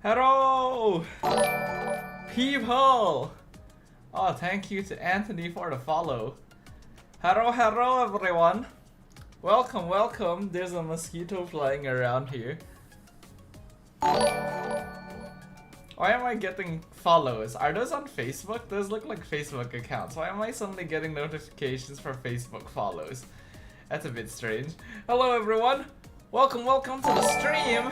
Hello, people! Oh, thank you to Anthony for the follow. Hello, everyone. Welcome. There's a mosquito flying around here. Why am I getting follows? Are those on Facebook? Those look like Facebook accounts. Why am I suddenly getting notifications for Facebook follows? That's a bit strange. Hello, everyone. Welcome to the stream.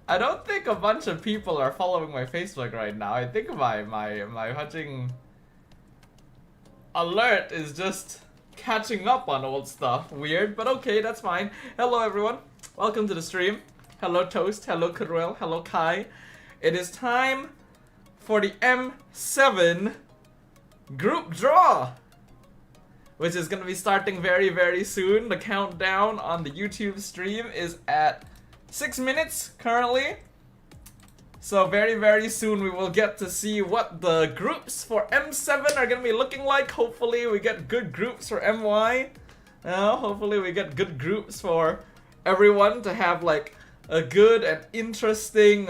I don't think a bunch of people are following my Facebook right now. I think my watching alert is just catching up on old stuff. Weird, but okay, that's fine. Hello everyone. Welcome to the stream. Hello Toast, hello Karuel, hello Kai. It is time for the M7 group draw, which is gonna be starting very soon. The countdown on the YouTube stream is at 6 minutes currently. So very soon we will get to see what the groups for M7 are gonna be looking like. Hopefully we get good groups for MY. Hopefully we get good groups for everyone to have like a good and interesting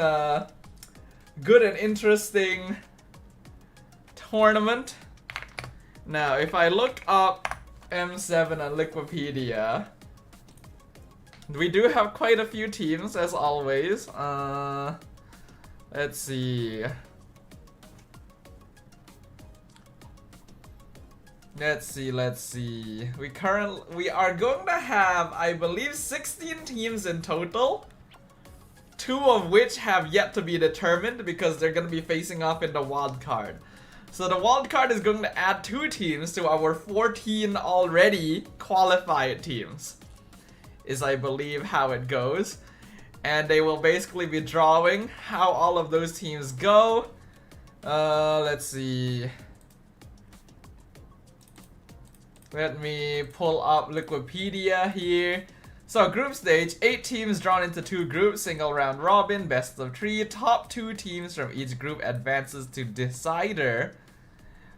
tournament. Now if I look up M7 on Wikipedia, we do have quite a few teams as always. Let's see. We are going to have, I believe, 16 teams in total. 2 of which have yet to be determined because they're going to be facing off in the wild card. So the wild card is going to add 2 teams to our 14 already qualified teams, is I believe how it goes. And they will basically be drawing how all of those teams go. Let's see. Let me pull up Wikipedia here. So group stage, 8 teams drawn into 2 groups, single round robin, best of 3. Top 2 teams from each group advances to decider.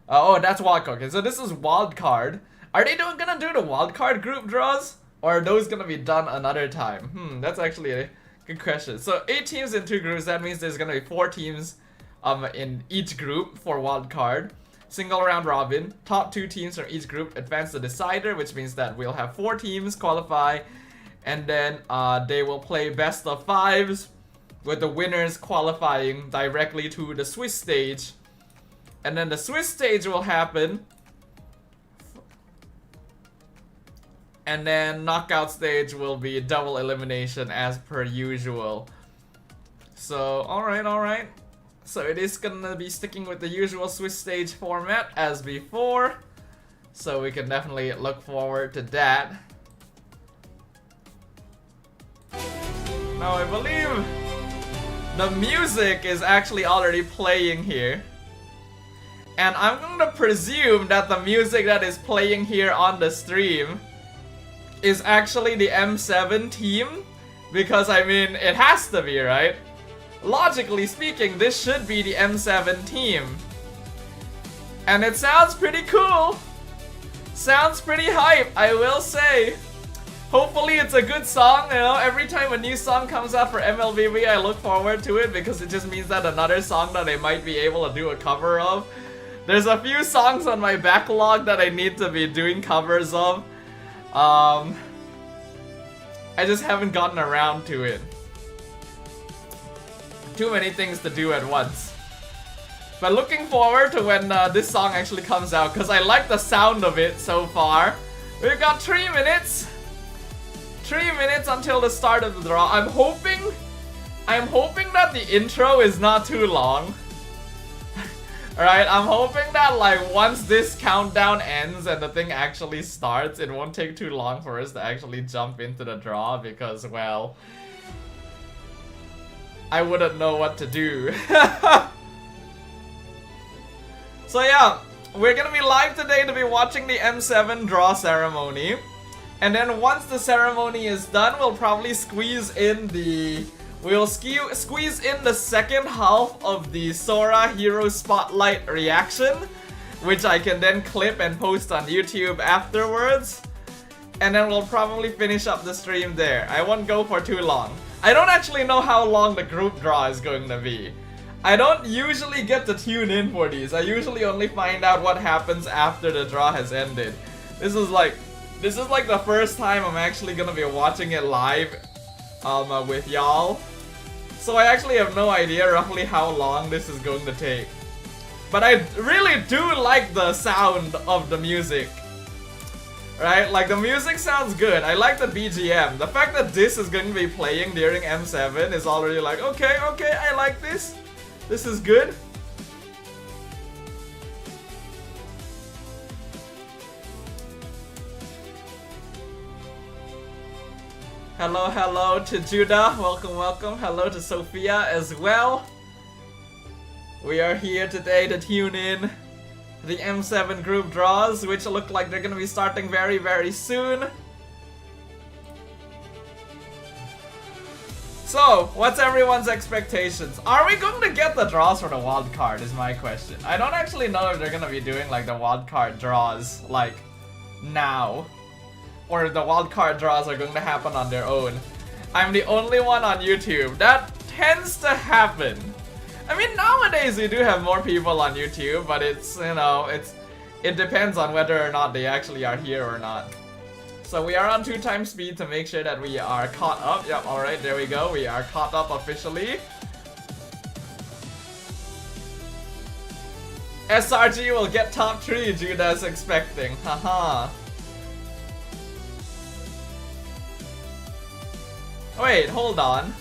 Oh, that's wildcard. Okay, so this is wildcard. Are they gonna do the wildcard group draws? Or are those gonna be done another time? That's actually a good question. So 8 teams in 2 groups, that means there's gonna be 4 teams in each group for wildcard. Single round robin, top 2 teams from each group advance to decider, which means that we'll have 4 teams qualify. And then they will play best of 5s, with the winners qualifying directly to the Swiss stage. And then the Swiss stage will happen. And then knockout stage will be double elimination as per usual. So, alright. So it is gonna be sticking with the usual Swiss stage format as before. So we can definitely look forward to that. Now I believe the music is actually already playing here. And I'm gonna presume that the music that is playing here on the stream is actually the M7 team, because I mean it has to be, right? Logically speaking, this should be the M7 team. And it sounds pretty cool. Sounds pretty hype, I will say. Hopefully it's a good song, you know. Every time a new song comes out for MLBB, I look forward to it because it just means that another song that I might be able to do a cover of. There's a few songs on my backlog that I need to be doing covers of. I just haven't gotten around to it. Too many things to do at once. But looking forward to when this song actually comes out, because I like the sound of it so far. We've got 3 minutes. 3 minutes until the start of the draw. I'm hoping that the intro is not too long. Alright, I'm hoping that like once this countdown ends and the thing actually starts, it won't take too long for us to actually jump into the draw, because, well, I wouldn't know what to do. So yeah, we're gonna be live today to be watching the M7 draw ceremony. And then once the ceremony is done, we'll probably squeeze in the second half of the Sora Hero Spotlight reaction, which I can then clip and post on YouTube afterwards. And then we'll probably finish up the stream there. I won't go for too long. I don't actually know how long the group draw is going to be. I don't usually get to tune in for these. I usually only find out what happens after the draw has ended. This is like the first time I'm actually gonna be watching it live with y'all. So I actually have no idea roughly how long this is going to take. But I really do like the sound of the music. Right? Like the music sounds good. I like the BGM. The fact that this is going to be playing during M7 is already like, okay, I like this. This is good. Hello to Judah. Welcome. Hello to Sophia as well. We are here today to tune in the M7 group draws, which look like they're gonna be starting very soon. So, what's everyone's expectations? Are we going to get the draws for the wild card is my question. I don't actually know if they're gonna be doing like the wild card draws like now, or the wild card draws are going to happen on their own. I'm the only one on YouTube. That tends to happen. I mean, nowadays we do have more people on YouTube, but it's, you know, it depends on whether or not they actually are here or not. So we are on 2x speed to make sure that we are caught up. Yep, alright, there we go. We are caught up officially. SRG will get top 3, Judah's expecting. Haha. Wait, hold on.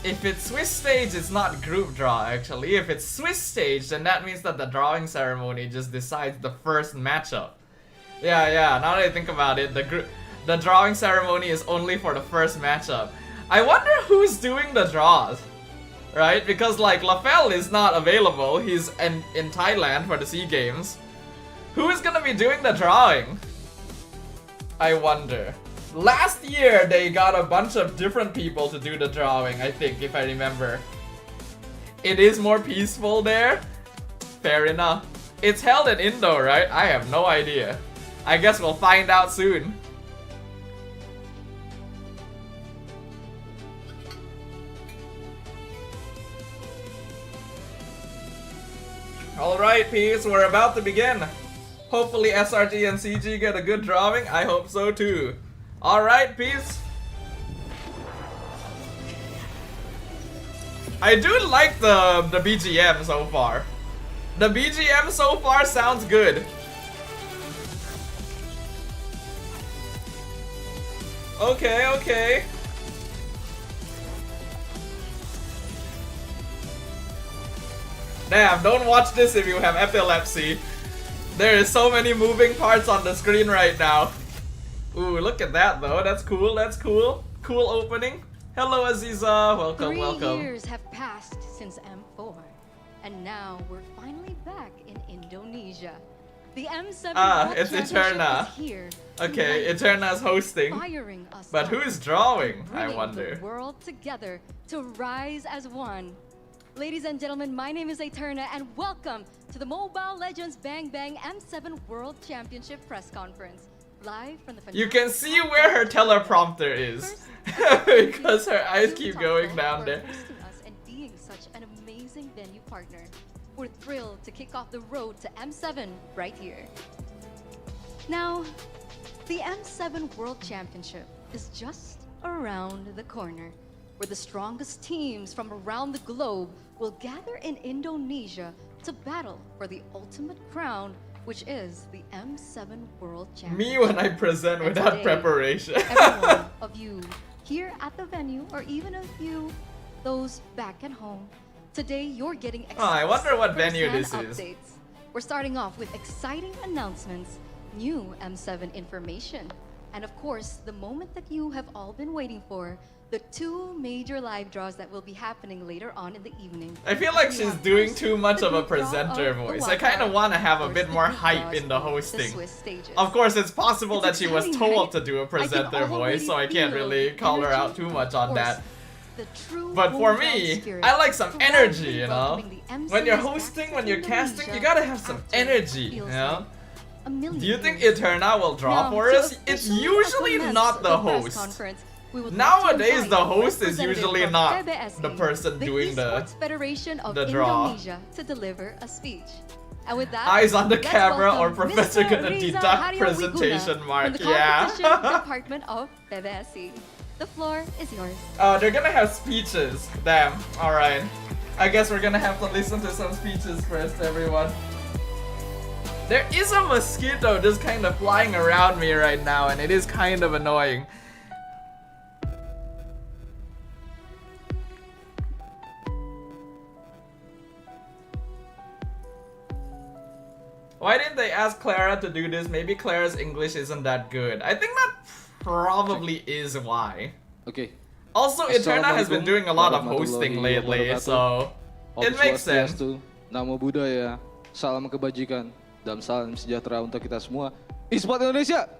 If it's Swiss stage, it's not group draw actually. If it's Swiss stage, then that means that the drawing ceremony just decides the first matchup. Yeah, now that I think about it, the drawing ceremony is only for the first matchup. I wonder who's doing the draws, right? Because like Lafell is not available, he's in Thailand for the SEA Games. Who is gonna be doing the drawing? I wonder. Last year they got a bunch of different people to do the drawing, I think, if I remember. It is more peaceful there? Fair enough. It's held in Indo, right? I have no idea. I guess we'll find out soon. Alright, peeps, we're about to begin. Hopefully SRG and CG get a good drawing. I hope so too. Alright, peeps. I do like the BGM so far. The BGM so far sounds good. Okay. Damn, don't watch this if you have epilepsy. There is so many moving parts on the screen right now. Ooh, look at that though. That's cool. Cool opening. Hello Aziza, welcome. 3 years have passed since M4, and now we're finally back in Indonesia. The M7 World it's Championship Eterna. is here. Okay, Eterna's hosting. But Us who is drawing? I bringing wonder. the world together to rise as one. Ladies and gentlemen, my name is Eterna, and welcome to the Mobile Legends Bang Bang M7 World Championship press conference. Live from the You can see where her teleprompter is. Because her eyes keep going down there. Hosting us and being such an amazing venue partner. We're thrilled to kick off the road to M7 right here. Now, the M7 World Championship is just around the corner, where the strongest teams from around the globe will gather in Indonesia to battle for the ultimate crown, which is the M7 World Championship. Me when I present And without today, preparation. every one of you here at the venue, or even of you, those back at home, today you're getting I wonder what venue first-hand this is. updates. We're starting off with exciting announcements, new M7 information, and of course, the moment that you have all been waiting for, the 2 major live draws that will be happening later on in the evening. I feel like she's doing too much of a presenter voice. I kind of want to have a bit more hype in the hosting. Of course, it's possible that she was told to do a presenter voice, so I can't really call her out too much on that. But for me, I like some energy, you know? When you're hosting, when you're casting, you gotta have some energy, you know? Do you think Eterna will draw for us? It's usually not the host. we would Nowadays, like to the invite a host is representative usually from not PBSI, the person doing the Esports Federation of draw. Indonesia, to deliver a speech. And with that, Eyes on the let's camera or welcome Professor Mr. gonna Riza deduct Haryawiguna presentation mark. from the Yeah. Competition Department of PBSI. The floor is yours. Oh, they're gonna have speeches. Damn. Alright. I guess we're gonna have to listen to some speeches first, everyone. There is a mosquito just kind of flying around me right now, and it is kind of annoying. Why didn't they ask Clara to do this? Maybe Clara's English isn't that good. I think that probably is why. Okay. Also, Eterna has been doing a lot of hosting lately, so it makes sense. Namo Buddhaya, salam kebajikan, dan salam sejahtera untuk kita semua. Esport Indonesia!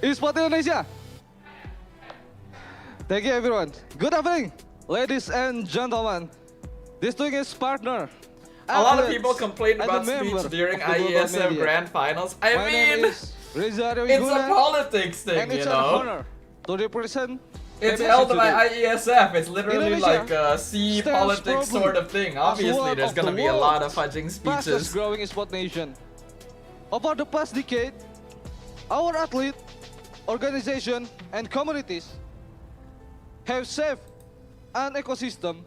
Esport Indonesia! Thank you everyone. Good evening, ladies and gentlemen. Distinguished partner. A lot of people complained about speech during IESM Grand Finals. I mean, it's a politics thing, you know. To represent it's held by IESF. It's literally like a C politics sort of thing. Obviously, there's gonna be a lot of fudging speeches. Fastest growing esport nation. Over the past decade, our athlete, organization, and communities have shaped an ecosystem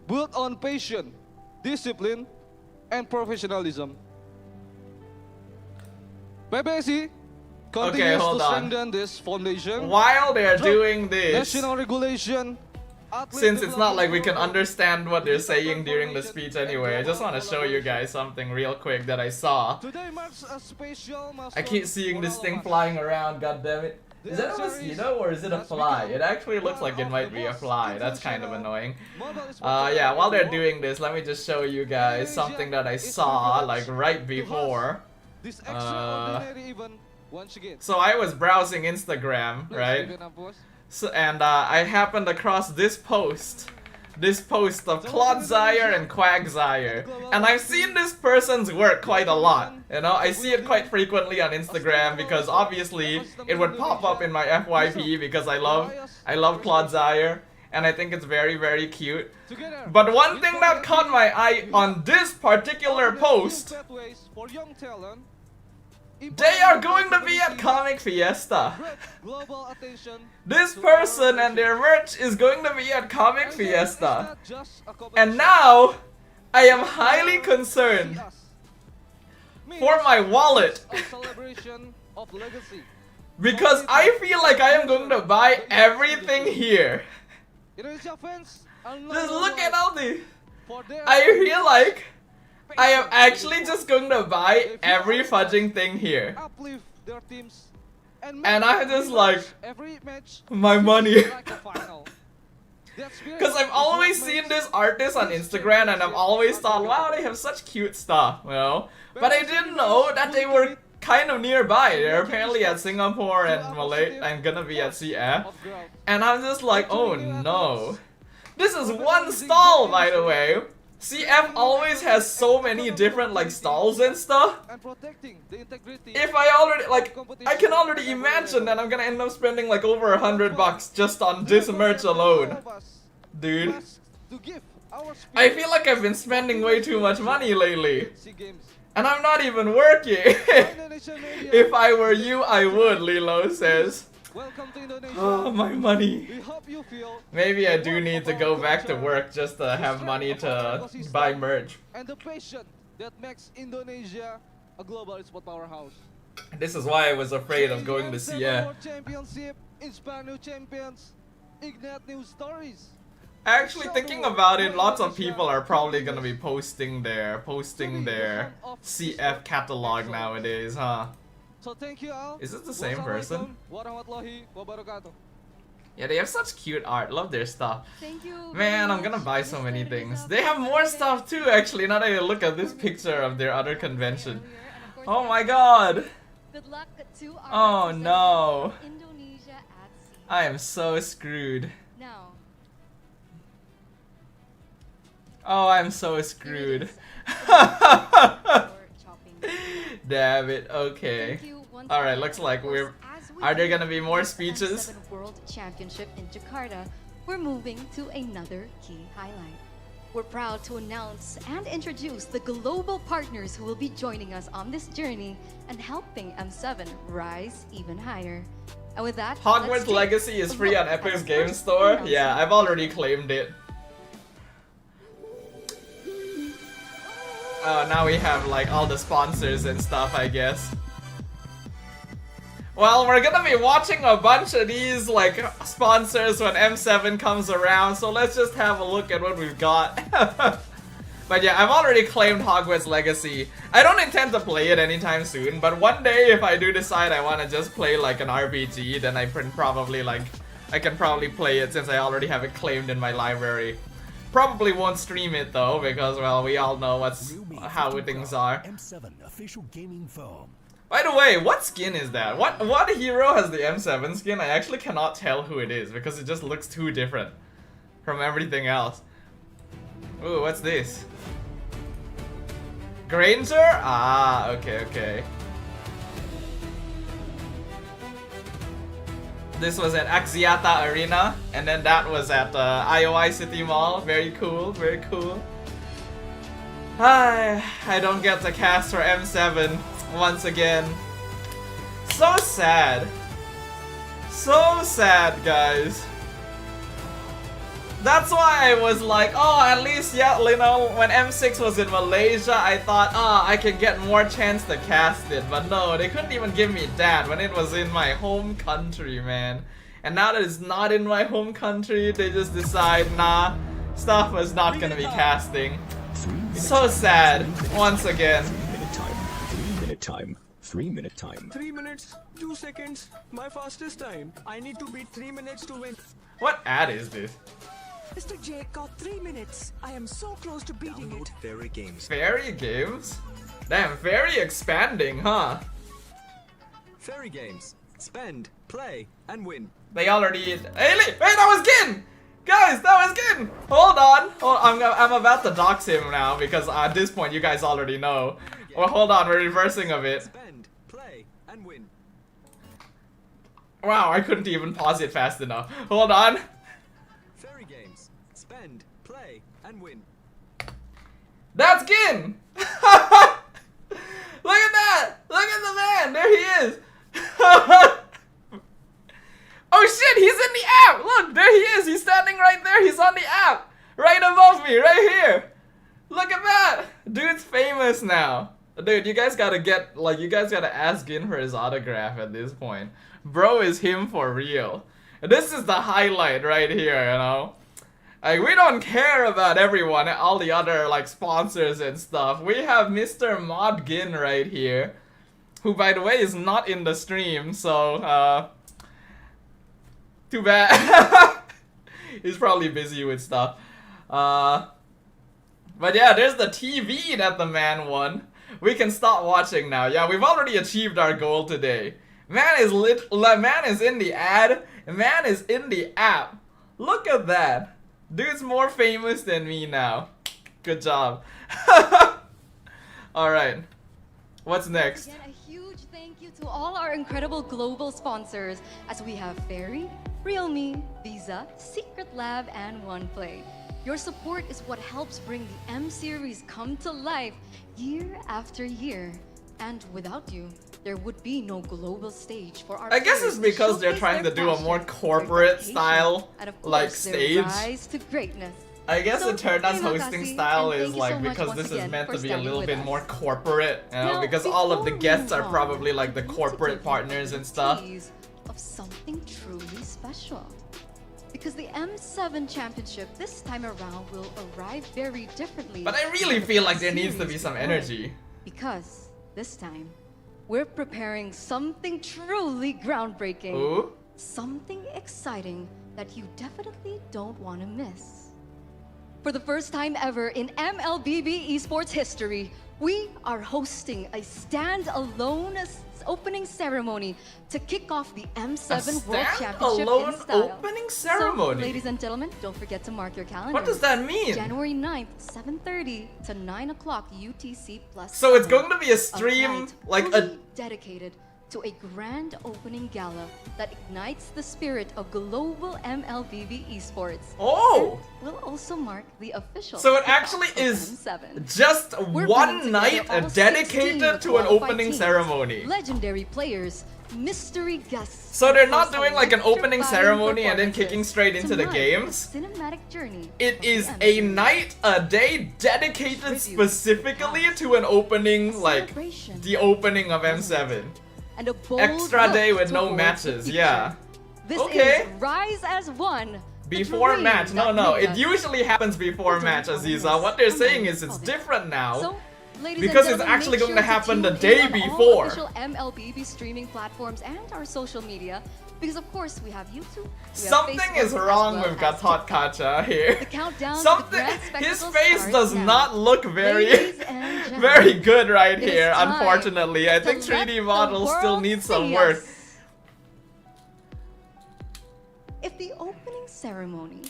built on passion, discipline, and professionalism. PBSI continues to strengthen this foundation. While they're doing this, national regulation, since it's not like we can understand what they're saying during the speech anyway, I just want to show you guys something real quick that I saw. Today marks a special I keep seeing this thing flying around, god damn it. Is that a mosquito or is it a fly? It actually looks like it might be a fly. That's kind of annoying. Yeah, while they're doing this, let me just show you guys something that I saw like right before. So I was browsing Instagram, right? So and I happened across this post of Clodzire and Quagsire, and I've seen this person's work quite a lot. You know, I see it quite frequently on Instagram because obviously it would pop up in my FYP because I love Clodzire and I think it's very, very cute. But one thing that caught my eye on this particular post, they are going to be at Comic Fiesta. This person and their merch is going to be at Comic Fiesta. And now, I am highly concerned for my wallet. Because I feel like I am going to buy everything here. Just look at all the... I feel like I am actually just going to buy every fudging thing here. And I'm just like, my money. Because I've always seen this artist on Instagram and I've always thought, wow, they have such cute stuff, you know? But I didn't know that they were kind of nearby. They're apparently at Singapore and Malay and gonna be at CF. And I'm just like, oh no. This is one stall, by the way. CF always has so many different like stalls and stuff. If I already like, I can already imagine that I'm gonna end up spending like over $100 just on this merch alone, dude. I feel like I've been spending way too much money lately, and I'm not even working. If I were you, I would. Lilo says. Oh, my money. Maybe I do need to go back to work just to have money to buy merch. And the passion that makes Indonesia a global esport powerhouse. This is why I was afraid of going to CF. Championship, inspire new champions, ignite new stories. Actually, thinking about it, lots of people are probably gonna be posting their CF catalog nowadays, huh? So thank you all. Is this the same person? Warahmatullahi wabarakatuh. Yeah, they have such cute art. Love their stuff. Thank you. Man, I'm gonna buy so many things. They have more stuff too, actually. Now that I look at this picture of their other convention. Oh my god. Good luck to our Oh no. Indonesia at sea. I am so screwed. Now, Oh, I'm so screwed. Damn it. Okay. Alright, looks like we're Are there begin gonna be more this speeches? M7 World Championship in Jakarta, we're moving to another key highlight. We're proud to announce and introduce the global partners who will be joining us on this journey and helping M7 rise even higher. And with that, let's Hogwarts take Legacy is a free look on at Epic's our Game first Store. announcement. Yeah, I've already claimed it. Oh, now we have like all the sponsors and stuff, I guess. Well, we're gonna be watching a bunch of these like sponsors when M7 comes around, so let's just have a look at what we've got. But yeah, I've already claimed Hogwarts Legacy. I don't intend to play it anytime soon, but one day if I do decide I want to just play like an RPG, then I can probably play it since I already have it claimed in my library. Probably won't stream it though, because well, we all know how things are. M7 official gaming phone. By the way, what skin is that? What hero has the M7 skin? I actually cannot tell who it is because it just looks too different from everything else. Ooh, what's this? Granger? Ah, okay. This was at Axiata Arena, and then that was at IOI City Mall. Very cool, very cool. I don't get to cast for M7 once again. So sad. So sad, guys. That's why I was like, oh, at least, yeah, you know, when M6 was in Malaysia, I thought, oh, I can get more chance to cast it. But no, they couldn't even give me that when it was in my home country, man. And now that it's not in my home country, they just decide, nah, Sdafhaa is not gonna be casting. So sad, once again. 3 minute time. 3 minute time. 3 minutes, 2 seconds, my fastest time. I need to beat 3 minutes to win. What ad is this? Mr. J got 3 minutes. I am so close to beating it. Fairy Games. Fairy games? Damn, very expanding, huh? Fairy Games. Spend, play, and win. They already... Hey, wait, that was Gin! Guys, that was Gin! Hold on! Oh, I'm about to dox him now because at this point you guys already know. Well, hold on, we're reversing a bit. Spend, play, and win. Wow, I couldn't even pause it fast enough. Hold on. Fairy Games. Spend, play, and win. That's Gin! Look at that! Look at the man! There he is! Oh shit, he's in the app! Look, there he is! He's standing right there! He's on the app! Right above me, right here! Look at that! Dude's famous now. Dude, you guys gotta get, like, you guys gotta ask Gin for his autograph at this point. Bro is him for real. This is the highlight right here, you know? Like, we don't care about everyone, all the other, like, sponsors and stuff. We have Mr. Mod Gin right here, who, by the way, is not in the stream, so, too bad. He's probably busy with stuff. But yeah, there's the TV that the man won. We can stop watching now. Yeah, we've already achieved our goal today. Man is in the ad. Man is in the app. Look at that. Dude's more famous than me now. Good job. Alright. What's next? Again, a huge thank you to all our incredible global sponsors as we have Fairy, Realme, Visa, Secret Lab, and OnePlay. Your support is what helps bring the M series come to life year after year. And without you, there would be no global stage for our I guess players it's because to they're showcase try their to do a more passion, corporate their dedication, style, and of like, course, their stage. rise to greatness. I guess So, Eterna's terima hosting kasih, style and is thank you like so much because once this is again meant for to be a standing little with bit us. more corporate, you know, Now, because all of the before we guests are move probably on, like the I want to corporate give you partners a and stuff. tease of something truly special. Because the M7 Championship this time around will arrive very differently. But I really from the feel like there needs to series be some before. energy. Because this time, we're preparing something truly groundbreaking. Ooh? Something exciting that you definitely don't want to miss. For the first time ever in MLBB esports history, we are hosting a stand-alone opening ceremony to kick off the M7 World Championship Stand-alone in style. opening ceremony? So, ladies and gentlemen, don't forget to mark your calendars. What does that mean? January 9th, 7:30 to 9 o'clock UTC plus. So it's 7. going to be a stream, night like fully a... dedicated to a grand opening gala that ignites the spirit of global MLBB esports. Oh! And will also mark the official So it kickoff actually of is M7. just We're one bringing night together all 16 dedicated to an qualified opening teams, ceremony. legendary players, mystery guests. So they're and not plus doing like an opening electrifying ceremony and then performances kicking straight into to the mark games. the cinematic journey It of the is M a series. night, a day dedicated Tribute specifically to the to an opening, past, like celebration the opening of M7. and a bold Extra day look with no towards the matches, future. yeah. This Okay. is Rise as One. the Before dream match, no, that no, made it us. usually happens before match, Aziza. What they're saying is it's different now. So, ladies Because and it's gentlemen, actually make going to sure happen the tune day in on all before. official MLBB streaming platforms and our social media, because of course we have YouTube. We have Something Facebook, is as wrong well with as Gatot TikTok. Kacha here. The countdown to the Something, grand his spectacle face starts does now. not look very, Ladies and gentlemen, very good right it is here, time unfortunately. I to think let 3D the models still world need some see work. us. If the opening ceremony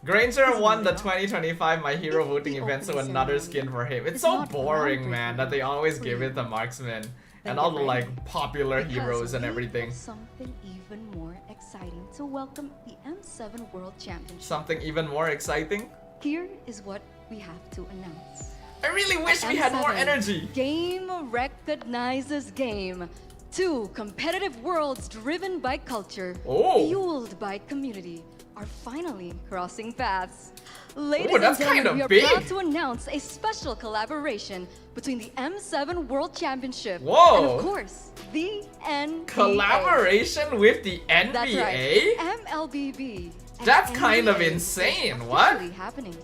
Granger won the Isn't it? 2025 My Hero If voting the event, so opening another ceremony skin for him. It's is so not boring, man, that they groundbreaking always for give you, it to marksmen then and all get the ready. like popular Because heroes and we everything. have something even more exciting to welcome the M7 World Championship. Something even more exciting. Here is what we have to announce. I really wish we had more M7, energy. Game recognizes game. Two competitive worlds driven by culture, Oh. fueled by community, are finally crossing paths. Ladies Ooh, that's and gentlemen, kinda we are big. proud to announce a special collaboration between the M7 World Championship Whoa. and, of course, the NBA. Collaboration with the That's NBA? right, MLBB. and That's kind of NBA insane, is what? officially happening.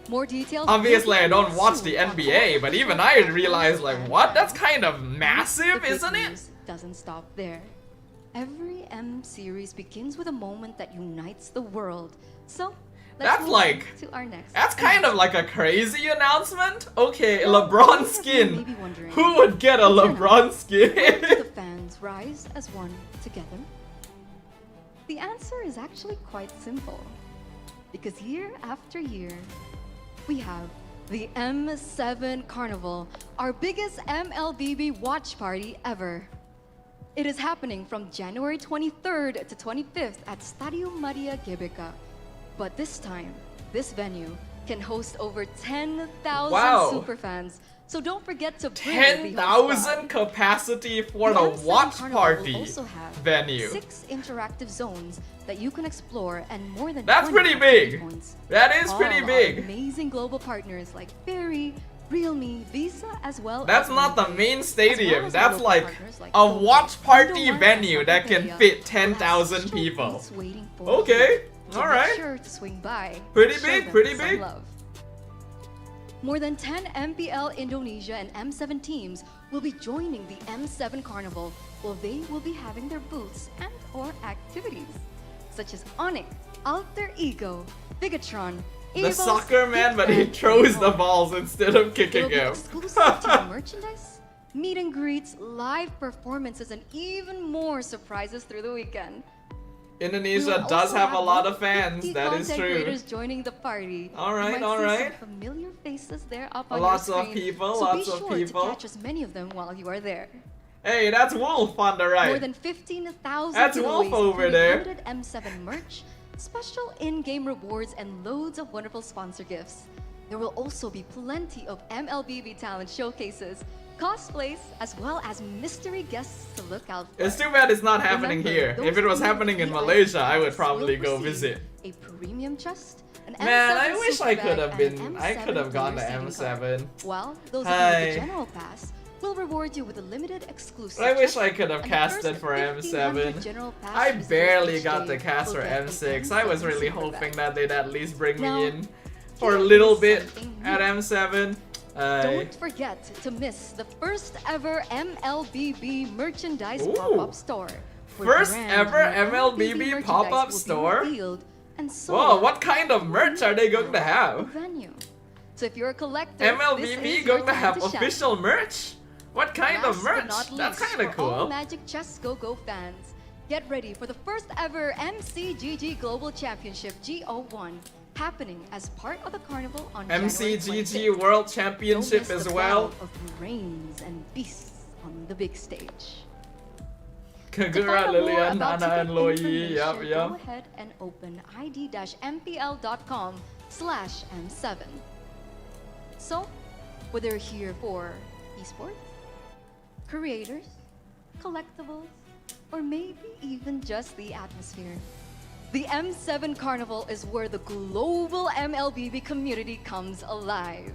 More details. Obviously, will I be don't announced watch soon the on NBA, all but official even I platforms realize, like, and what? That's channels. kind of The massive, big isn't it? news doesn't stop there. Every M series begins with a moment that unites the world. So, let's That's move like- on to our next. That's kind of like a crazy announcement. Okay, Now, LeBron many of you may skin. be wondering, Who would get a what's your LeBron How do skin? the fans rise as one together? The answer is actually quite simple. Because year after year, we have the M7 Carnival, our biggest MLBB watch party ever. It is happening from January 23rd to 25th at Stadio Maria Gbk. But this time, this venue can host over 10,000 Wow. superfans. So don't forget to bring the whole squad. 10,000 capacity for the M7 watch Carnival party will also have venue. 6 interactive zones that you can explore and more than That's 20 pretty activity big. points. That is All pretty our big. amazing global partners like Ferry, Realme, Visa, as well That's as not the Huawei, main as stadium. well as our That's local like partners like a Kobe, watch party Indo One, venue and that can Tokopedia fit will have 10,000 special people. booths waiting for Okay, you. So alright. Be sure to swing by. Pretty and show big, them pretty some big. love. More than 10 MPL Indonesia and M7 teams will be joining the M7 Carnival, while they will be having their booths and or activities, such as Onyx, Alter Ego, Bigatron, The Evos, soccer man, but he Hitman, throws and the more. balls instead of There kicking will be him. exclusive team merchandise, meet and greets, live performances, and even more surprises through the weekend. We will Indonesia does also have a lot more of fans, 50 that is content true. creators joining the party. Alright, You might see alright. some familiar faces there up on Lots your of screen, people, so lots be of sure people. to catch as many of them while you are there. Hey, that's Wolf on the More right. than 15,000 That's Wolf giveaways, over including there. limited M7 merch, special in-game rewards, and loads of wonderful sponsor gifts. There will also be plenty of MLBB talent showcases, cosplays, as well as mystery guests to look out for. It's too bad it's not happening Remember, here. If those it was who happening in VIP Malaysia, I would passes probably will go receive visit. a premium chest, an Man, M7 I wish I super could bag, have and been. an I M7 could have gone to player seating card. M7. While those of you Hi. with the general pass will reward you with a limited exclusive. I wish chest, I could have and the casted first for 1,500 M7. general pass I users barely each got day the cast will for get an M6. I was M7 really super hoping bag. that they'd at least bring Now, me in for a here little is bit something at new. M7. Don't forget to miss the first ever MLBB merchandise Ooh. pop-up store. where First brand ever new MLBB merchandise pop-up will be store? revealed and sold Whoa, what kind of merch are they going to the have? venue. So if you're a collector, this MLBB is your going to time have shine. official merch? What kind of Last but merch? not That's least, kind of for all cool. Magic Chess Go fans, get ready for the first ever MCGG Global Championship GO1 happening as part of the carnival on January MCGG 25th. World Don't Championship miss as the well. battle of brains and beasts on the big stage. Kagura, find out more Lillian, about Nana, and ticket Loi. information, Yep, Go yep. ahead and open id-mpl.com/M7. So, whether you're here for esports, creators, collectibles, or maybe even just the atmosphere, the M7 Carnival is where the global MLBB community comes alive.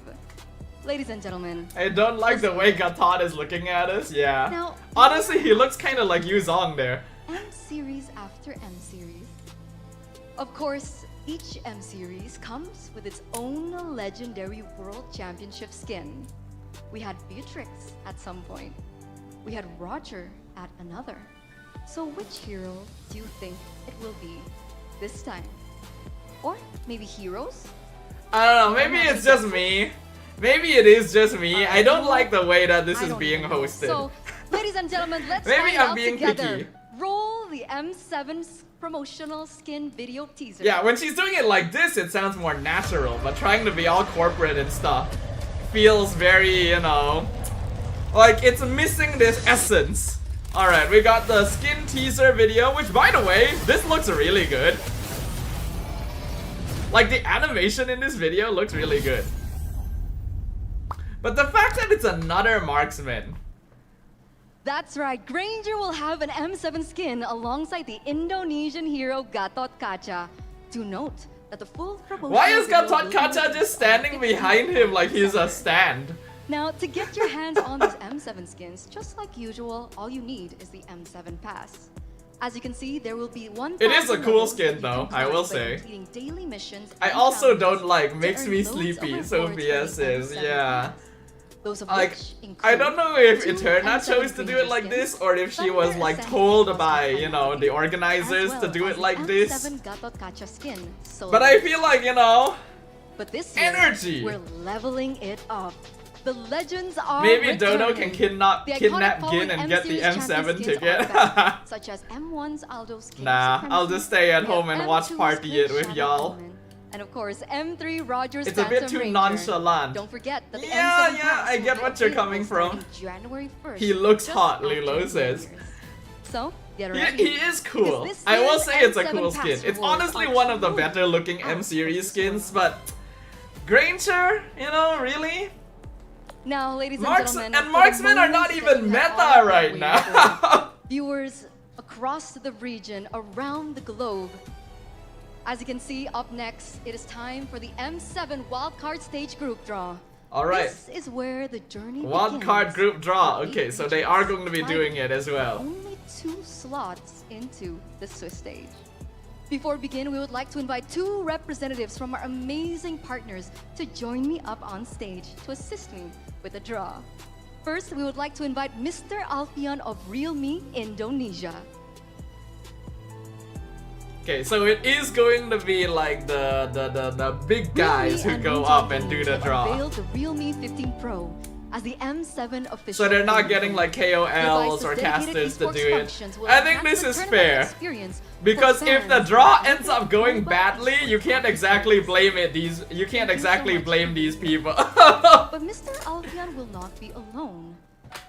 Ladies and gentlemen, I don't like the way Gatot is looking at us. Yeah. Now- Honestly, he looks kind of like Yuzong there. M-Series after M-Series. Of course, each M-Series comes with its own legendary World Championship skin. We had Beatrix at some point. We had Roger at another. So which hero do you think it will be this time? Or maybe heroes? I don't know, maybe it's just me. Maybe it is just me. I don't like the way that this I is don't being even know. hosted. So, ladies and gentlemen, let's Maybe find I'm out being together. picky. Roll the M7's promotional skin video teaser. Yeah, when she's doing it like this, it sounds more natural, but trying to be all corporate and stuff feels very, you know, like it's missing this essence. Alright, we got the skin teaser video, which by the way, this looks really good. Like the animation in this video looks really good. But the fact that it's another marksman. That's right, Granger will have an M7 skin alongside the Indonesian hero Gatot Kaca. Do note that the full promotion. Why is Gatot Kaca just standing behind him like he's a stand? Now, to get your hands on these M7 skins, just like usual, all you need is the M7 pass. As you can see, there will be 1,000 It is a cool levels skin that you though, can I will climb by say. completing daily missions I and also challenges don't like to makes earn me loads of sleepy, rewards so for the BS is, M7 yeah. pass. Those of Like, which include I don't know if 2 Eterna M7 chose to do it like Granger this, skins, or if she was Thunder like Ascent told Cosmic by, you know, Finale, the organizers as to well do as it the like this. M7 Gatot Kaca skin. So But I feel like, you know, but this year, energy. we're leveling it up. The legends are maybe Dodo can returning. kidnap The iconic Gin and get the M-Series champion M7 skins ticket. are back, such as M1's Aldo skin. Nah, I'll just stay at home and watch M2's Party It with Shadow y'all. Omen, and of course, M3 Rogers It's a bit Phantom too Ranger. nonchalant. Don't forget that the Yeah, M7 yeah, pass I will get be what you're available coming from. starting January 1st, He looks just hot, after Lilo New says. Year's. So, get He ready. is cool. Because this I will year's say it's a M7 cool pass skin. It's rewards honestly are one of the truly better looking out of M-Series this skins, world. but Granger, you know, really? Now, ladies and Marksmen gentlemen, and for the marksmen are moment not that even you have meta all been right waiting now. for, viewers across the region, around the globe. As you can see, up next, it is time for the M7 wildcard stage group draw. Alright. This is where the journey Wild begins. card group draw. for Okay, eight so they regions, are going to be fighting doing it as well. Only 2 slots into the Swiss stage. Before we begin, we would like to invite 2 representatives from our amazing partners to join me up on stage to assist me with the draw. First, we would like to invite Mr. Alfian of Realme Indonesia. Okay, so it is going to be like the big guys who Realme go and up Ninja and do Games the have draw. unveiled the Realme 15 Pro as the M7 official. So they're not phone. getting like KOLs or Device's dedicated casters to esports do it. functions will I think enhance this the is tournament fair. experience for Because if the fans draw with ends up going mobile badly, you can't exactly blame it. You can't exactly much. blame these people. But Mr. Alfian will not be alone,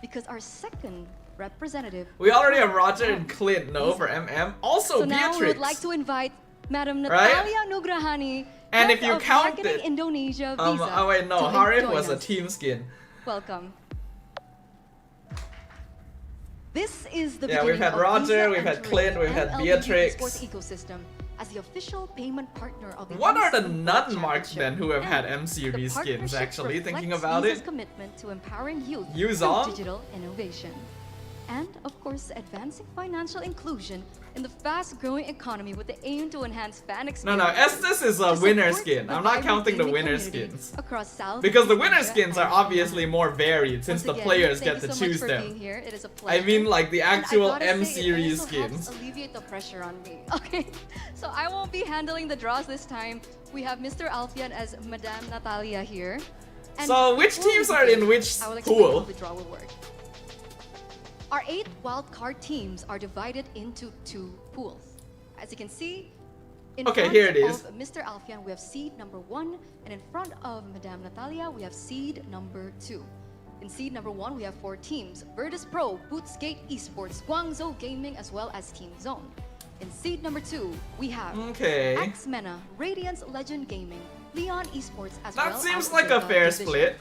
because our second representative. We already have Roger and Clint, no, for MM. Also So now we Beatrix. would like to invite Madam Right? Natalia Nugrahani, And head if you of count Marketing it- Indonesia Visa. oh wait, no, to Harif join was a us. team skin. Welcome. This is the Yeah, we've beginning had of Roger, Visa we've had entering Clint, we've the had MLB Beatrix. esports ecosystem as the official payment partner of the What are the M7 World non-marksmen Championship. who have had And M-Series the skins, partnership actually, thinking reflects about Visa's it? commitment to empowering youth Yuzong? through digital innovation. And, of course, advancing financial inclusion in the fast-growing economy with the aim to enhance fan No, experience. no, Estes is a winner skin. I'm not counting the winner skins. Across South Because the winner Asia skins are and obviously more varied since once the again, players thank get to you so much choose for them. being here. It is a I pleasure. mean like the And I actual gotta say, it M-Series also helps skins. alleviate the pressure on me. Okay, so I won't be handling the draws this time. We have Mr. Alfian as Madame Natalia here. And So which before we teams are begin, in which I will explain how pool? the draw will work. Our 8 wildcard teams are divided into 2 pools. As you can see, in Okay, front here it is. of Mr. Alfian, we have seed number 1, and in front of Madame Natalia, we have seed number 2. In seed number 1, we have 4 teams: Virtus Pro, Bootsgate Esports, Guangzhou Gaming, as well as Team Zone. In seed number 2, we have Okay. X-Mena, Radiance Legend Gaming, Leon Esports, as well That as seems like a Zeta fair Division. split.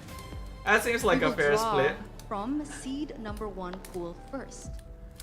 That seems like We a will fair draw split. from seed number 1 pool first.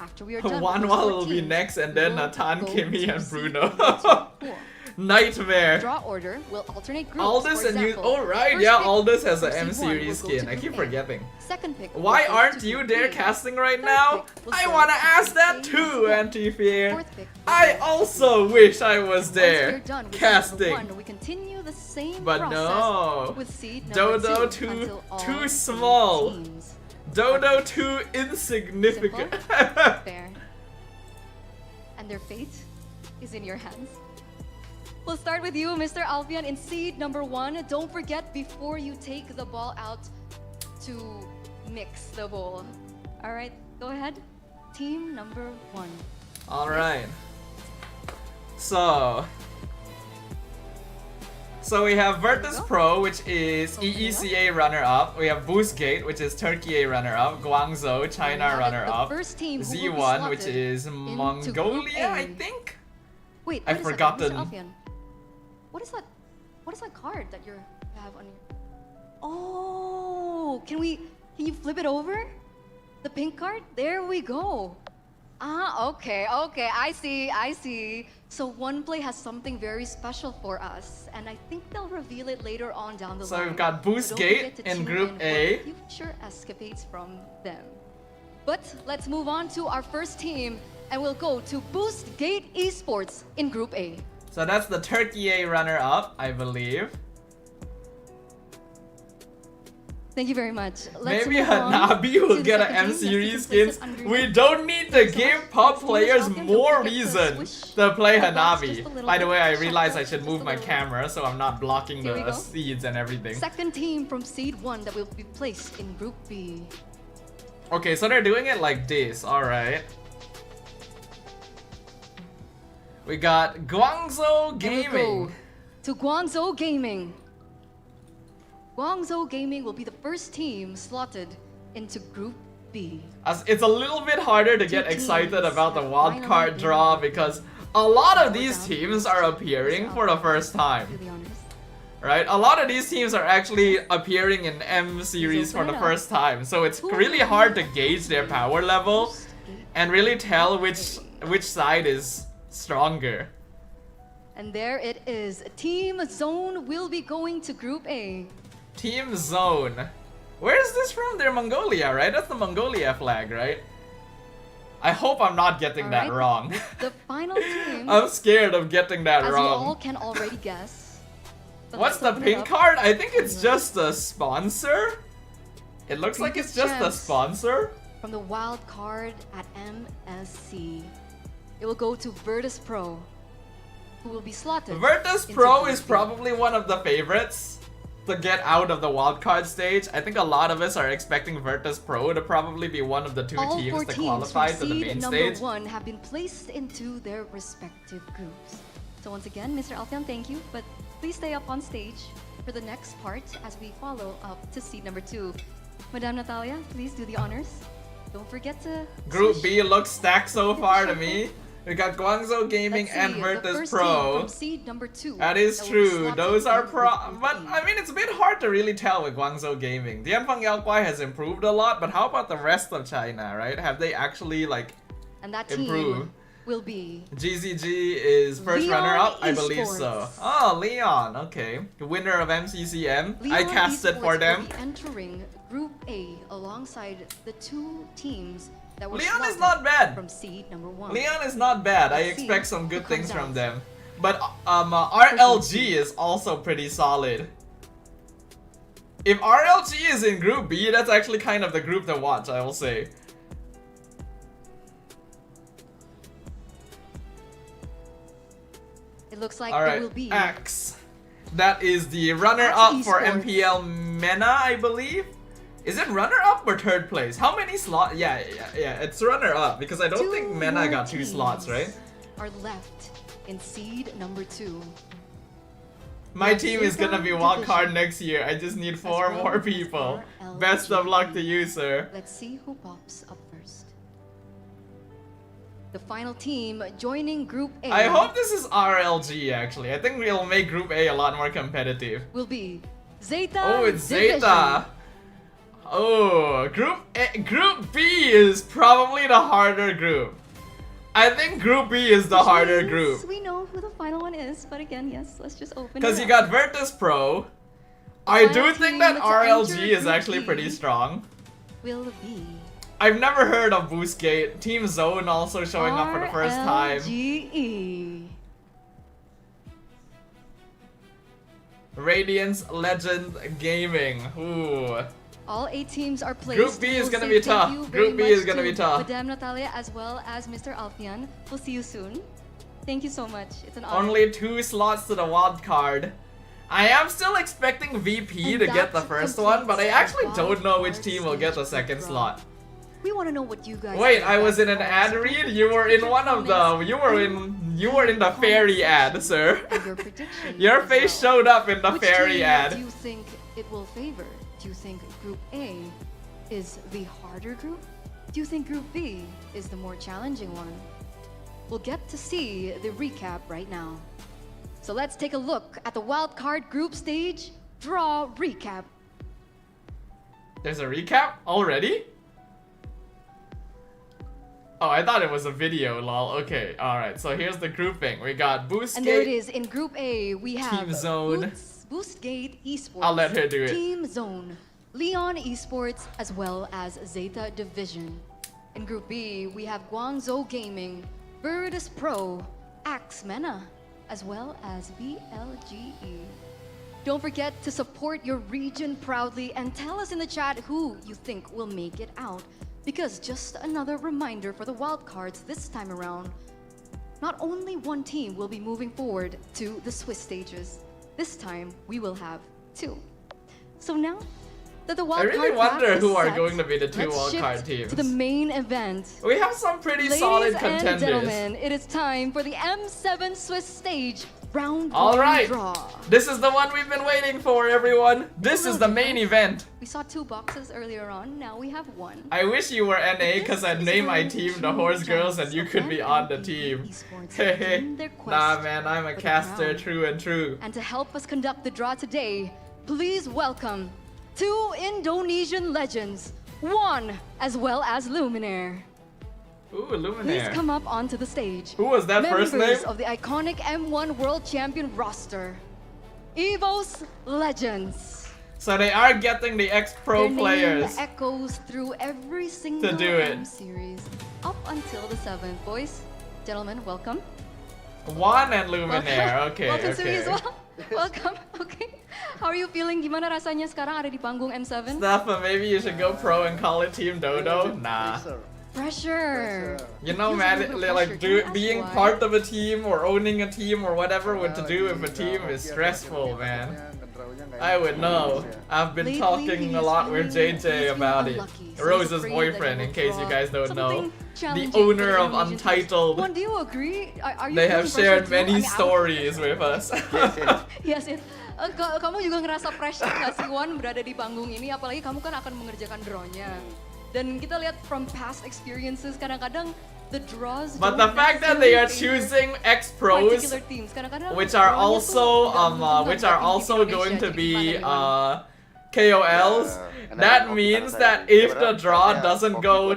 After we are done, One with wall those will 4 be teams, next, and we then will Nathan, go Kimmy, to and seed Bruno. number 2 pool. Nightmare. Draw order will alternate groups. Aldous For and you. example, Oh right, first yeah. pick Aldous has for an M seed 1 series will go to skin. I Group keep A. forgetting. Second pick. will Why go aren't to you Group there B. casting right Third now? pick will I go wanna to ask Group that A too, as well. Anti-Fear. Fourth pick will I go to also Group B. wish I was Once there we're done with seed casting. number 1, we continue the same But process no. with seed number Dodo 2 too- until all too 3 small. teams. Dodo too insignificant. Fair. And their fate is in your hands. We'll start with you, Mr. Alfian, in seed number 1. Don't forget, before you take the ball out, to mix the bowl. All right, go ahead. Team number 1. All right. So we have Virtus go. Pro, which is Okay. EECA runner-up. We have Boostgate, which is Turkey A runner-up. Guangzhou, China Now that runner-up. The first team who will be Z1, which slotted is into Mongolia, Group A. I think. Wait, I've wait a second, forgotten. Mr. Alfian. What is that? What is that card that you have on your? Oh, can you flip it over? The pink card? There we go. Okay, I see. So One Play has something very special for us, and I think they'll reveal it later on down the line. So we've got So don't Boostgate forget to in tune Group in A. for future escapades from them. But let's move on to our first team, and we'll go to Boostgate Esports in Group A. So that's the Turkey A runner-up, I believe. Thank you very much. Let's Maybe move on Hanabi to will the get an second M team. Yes, you series can place skins. it underneath. We don't need to Thanks so give much. pop Let's move players Falcon. Don't more forget to reason swish to play the box just Hanabi. a little By the bit. way, I Shuffle realized I just should a move my little bit. camera so I'm not blocking Here we the go. seeds and everything. Second team from Seed 1 that will be placed in Group B. Okay, so they're doing it like this, alright. We got Guangzhou And we'll Gaming. go to Guangzhou Gaming. Guangzhou Gaming will be the first team slotted into Group B. As it's a little bit harder to get Two excited teams about the have wildcard finally draw been because a lot of narrowed these down teams to are Mr. appearing for the Alfian, first time. to be honest. Right? A lot of these teams are actually appearing in M series for open the it up. first time, so it's Who really will hard to be gauge their power level Boostgate and really tell Gaming. which side is stronger. And there it is. Team Zone will be going to Group A. Team Zone. Where is this from? They're Mongolia, right? That's the Mongolia flag, right? I hope I'm not getting that Alright. wrong. The final team, I'm scared of getting that as you all wrong. can already guess. But What's let's the open it pink up. card? I think it's Anyway. just a sponsor. It looks like it's Previous just a champs. sponsor. From the wild card at MSC. It will go to Virtus Pro, who will be slotted. Virtus into Pro Group is B. probably one of the favorites to get out of the wildcard stage. I think a lot of us are expecting Virtus Pro to probably be one of the two All teams 4 to teams qualify from to the seed main number stage. 1 have been placed into their respective groups. So once again, Mr. Alfian, thank you, but please stay up on stage for the next part as we follow up to seed number 2. Madame Natalia, please do the honors. Don't forget to Group swish. B looks stacked so far to me. We got Guangzhou Gaming Let's and see, the Virtus first team Pro. from seed number 2 That is will be true. slotted Those are into pro. Group But B. I mean, it's a bit hard to really tell with Guangzhou Gaming. Dianfeng Yaoguai has improved a lot, but how about the rest of China, right? Have they actually like And that team improve? will be GZG is first Leon runner-up, I believe so. Esports. Oh, Leon. Okay, the winner of MCCM. I Leon casted Esports for them. will be entering Group A alongside the 2 teams that were Leon is slotted not bad. from seed number 1. Leon is not bad. I Let's see expect some who good comes things from out. them. But RLG is also pretty solid. If RLG is in Group B, that's actually kind of the group to watch, I will say. It looks like All there right, will be X. That is the runner-up for Esports. MPL MENA, I believe. Is it runner-up or third place? How many slots? Yeah, it's runner-up because I don't 2 think MENA more got 2 slots, teams right? Are left in seed number 2. My team is gonna be wild card Division. next year. I just need 4 well more as people. RLG. Best of luck to you, sir. Let's see who pops up first. The final team joining Group A I hope this is RLG actually. I think we'll make Group A a lot more competitive. will be Zeta. Oh, it's Division. Zeta. Oh, Group B is probably the harder group. I think Group B is the Which harder means group. We know who the final one is, but again, yes, let's just open it. Because you up. got Virtus Pro. I do final think team that to RLG enter is Group actually B pretty strong. will be I've never heard of Boostgate. Team Zone also showing up for the first time. RLGE. Radiance Legend Gaming. Ooh. All 8 teams are placed. Group B is We'll gonna say be thank tough. you very Group B much is gonna be tough. Madame Natalia as well as Mr. Alfian. We'll see you soon. Thank you so much. It's an honor. Only 2 slots to the wild card. I am still expecting VP And to get the that first one, but I completes actually the don't know which wild team will get the stage second draw. slot. We want to know what you guys. Wait, think I was about in an the ad odds. read. You were in one of the. You were in the fairy ad, sir. And your predictions Your as face well. showed up in the Which fairy team ad. do you think it will favor? Do you think Group A is the harder group? Do you think Group B is the more challenging one? We'll get to see the recap right now. So let's take a look at the wildcard group stage draw recap. There's a recap already? Oh, I thought it was a video, lol. Okay, alright. So here's the grouping. We got Boostgate. And there it is. In Group A, we have Team Zone. Boostgate Esports. I'll let her do it. Team Zone, Leon Esports, as well as Zeta Division. In Group B, we have Guangzhou Gaming, Virtus Pro, Axe Mena, as well as BLGE. Don't forget to support your region proudly and tell us in the chat who you think will make it out. Because just another reminder for the wildcards this time around, not only one team will be moving forward to the Swiss stages. This time, we will have 2. So now that the wildcard I really wonder path is who are set, going to be the 2 let's wildcard shift teams. to the main event. We have some pretty Ladies solid and contenders. gentlemen, it is time for the M7 Swiss stage round All one right, draw. this is the one we've been waiting for, everyone. This is the main event. We saw 2 boxes earlier on, now we have 1. I wish you were NA because I'd This name my is team where the Horse true Girls and you giants could of be on the MLB team. Esports Hehe. begin their quest Nah, man, I'm a for the caster, crown. true and true. And to help us conduct the draw today, please welcome 2 Indonesian legends, 1 as well as Luminaire. Ooh, Please Luminaire. come up onto the stage. Who was that Members first name? of the iconic M1 World Champion roster, Evo's Legends. So they are getting the ex-pro Their players. name echoes through every single do it. M series up until the 7th. Boys, gentlemen, welcome. 1 and Luminaire, okay, Welcome to me okay. as well. Welcome. Okay. How are you feeling? Gimana rasanya sekarang ada di panggung M7? Sdafhaa, maybe you should go pro and call it Team Dodo? Nah. Pressure. You know, Feels a man, little bit of like pressure. Can I ask being why? part of a team or owning a team or whatever what to do with a team is stressful, man. I would know. I've been Lately, talking a he's lot with feeling- he's JJ feeling about it. unlucky, so he's Rose's afraid that boyfriend, he in will case you draw guys don't know. something The challenging for owner of Indonesian teams. Untitled. Juan, do you agree? Are you They feeling have pressure shared too? many I mean, stories with us. Yes, yes. Kamu juga ngerasa pressure nggak sih, Wan, berada di panggung ini? Apalagi kamu kan akan mengerjakan draw-nya. Dan kita lihat from past experiences, kadang-kadang the draws But don't the fact that they are necessarily favor choosing ex-pros, particular teams. Kadang-kadang which are drawnya tuh also nggak menguntungkan which buat are tim also Indonesia going to di be mana-mana. KOLs, that means that if the draw doesn't go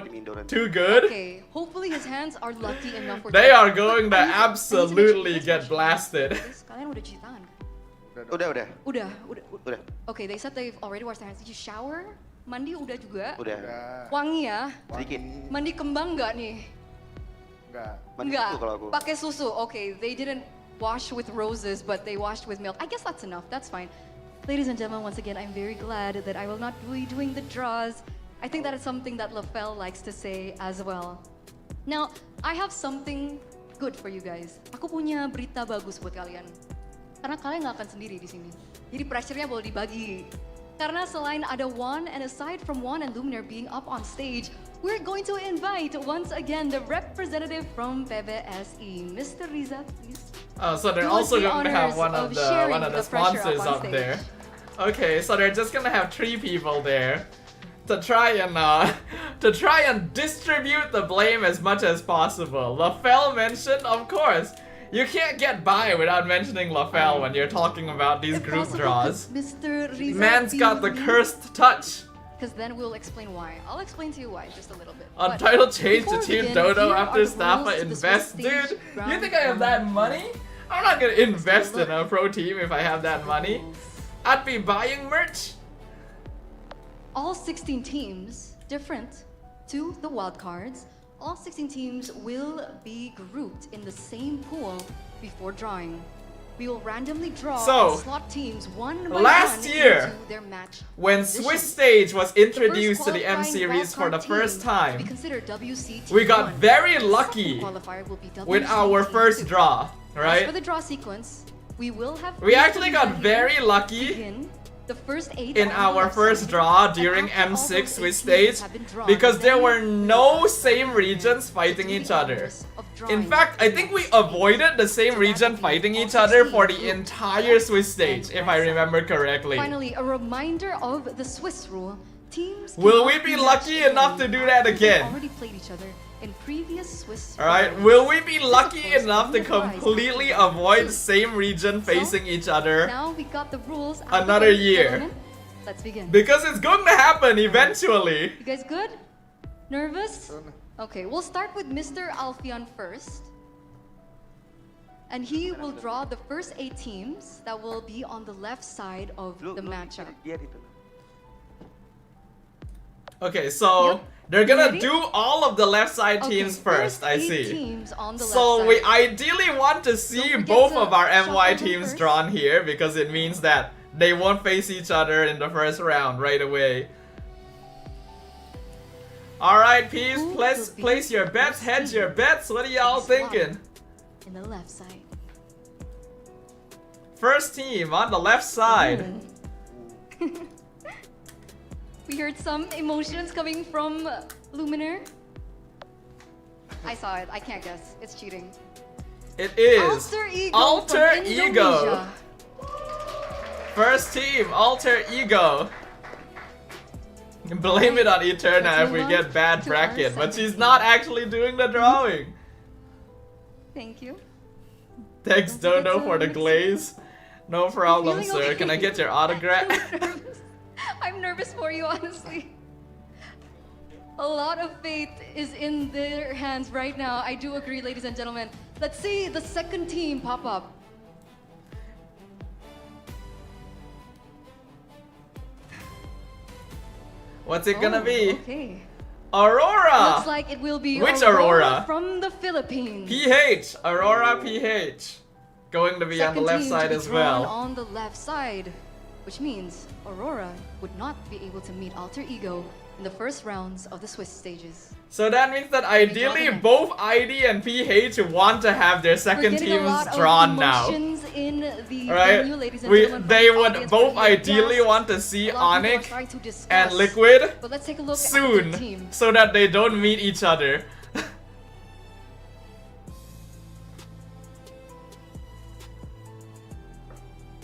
too good, Okay, hopefully his hands are lucky enough for they that. are going to But are you absolutely guys get watching? blasted. Guys, kalian udah cuci tangan? Udah. Udah. Okay, they said they've already washed their hands. Did you shower? Mandi udah juga? Udah. Wangi ya? Sedikit. Mandi kembang nggak nih? Mandi Nggak. susu kalau aku. Pakai susu. Okay, they didn't wash with roses, but they washed with milk. I guess that's enough. That's fine. Ladies and gentlemen, once again, I'm very glad that I will not be doing the draws. I think that is something that LaFell likes to say as well. Now, I have something good for you guys. Aku punya berita bagus buat kalian. Karena kalian nggak akan sendiri di sini. Jadi pressure-nya boleh dibagi. Karena selain ada Juan, and aside from Juan and Luminaire being up on stage, we're going to invite once again the representative from PBSI, Mr. Riza, please. Oh, so they're Do us also the going to have honors one of of sharing the the pressure sponsors up on up stage. there. Okay, so they're just gonna have 3 people there to try and distribute the blame as much as possible. LaFell mentioned, of course. You can't get by without mentioning LaFell when you're talking about these If group possible, draws. could Mr. Riza Man's be got the with me? cursed touch. Because then we'll explain why. I'll explain to you why just a little bit. Untitled But change to before we Team begin, Dodo here after are the rules Sdafhaa to the invest. Swiss stage Dude, you round think I have that money? I'm not gonna invest in a pro team if I have that money. I'd be buying merch. All 16 teams, different to the wildcards, all 16 teams will be grouped in the same pool before drawing. We will randomly draw So, and slot teams one by last one year, into their match When position. Swiss Stage was The first introduced to the M qualifying series for the wildcard first team will be time, considered WC we got Team 1. very The second lucky qualifier will be with WC our Team first 2. draw, As for right? the draw sequence, we will have We actually got here very lucky begin the first 8 in on the our left first side, draw and during after all M6 those Swiss 8 teams Stage have been drawn, because there then were we no will same proceed regions fighting to each the other. honors of In drawing fact, I think we avoided the same region fighting each other for the entire Swiss Stage, if I remember correctly. Finally, a reminder of the Swiss rule. Teams Will we cannot be matched lucky enough to again do that after they've again? already played each other in previous Swiss Alright, rounds. will we be This, of lucky course, enough to only applies completely after avoid two. same region facing each other? Now we got the rules out of Another the way, year. gentlemen. Let's begin. Because it's going to happen eventually. You guys good? Nervous? Okay, we'll start with Mr. Alfian first. And he will draw the first 8 teams that will be on the left side of Lu the matchup. lihat itu. Okay, so Yep. they're gonna Ready? do all of the left side Okay, teams first, I 8 see. teams on the So left we side. ideally want to see Don't forget both to of our shuffle MY them teams first. drawn here because it means that they won't face each other in the first round right away. Alright, peeps, Who place, will be place your the bets, first hedge team your bets. What are y'all to be slotted thinking? in the left side. First team on the left side. We heard some emotions coming from Luminar. I saw it. I can't guess. It's cheating. It is Alter Ego Alter from Ego. Indonesia. First team, Alter Ego. Blame it on Eterna Let's if we move get on bad to bracket, our but second she's team. not actually doing the drawing. Thank you. Thanks Don't forget Dodo to for the mix it. glaze. No problem, feeling sir. okay. Can I get your autograph? I'm nervous. I'm nervous for you, honestly. A lot of faith is in their hands right now. I do agree, ladies and gentlemen. Let's see the second team pop up. What's it gonna be? Okay. Aurora! Looks like it will be Which Aurora? from the Philippines. PH! Aurora PH. Going to be on the Second left team side to be as drawn well. on the left side, which means Aurora would not be able to meet Alter Ego in the first rounds of the Swiss stages. So that means that ideally both ID and PH want to have their We're second getting a teams lot of drawn now. emotions in the Alright? venue, ladies and We, gentlemen, from they the would audience both for the ideally cast. want to see A lot of people are Onyx trying to discuss, and Liquid But let's take a look at the soon team. so that they don't meet each other.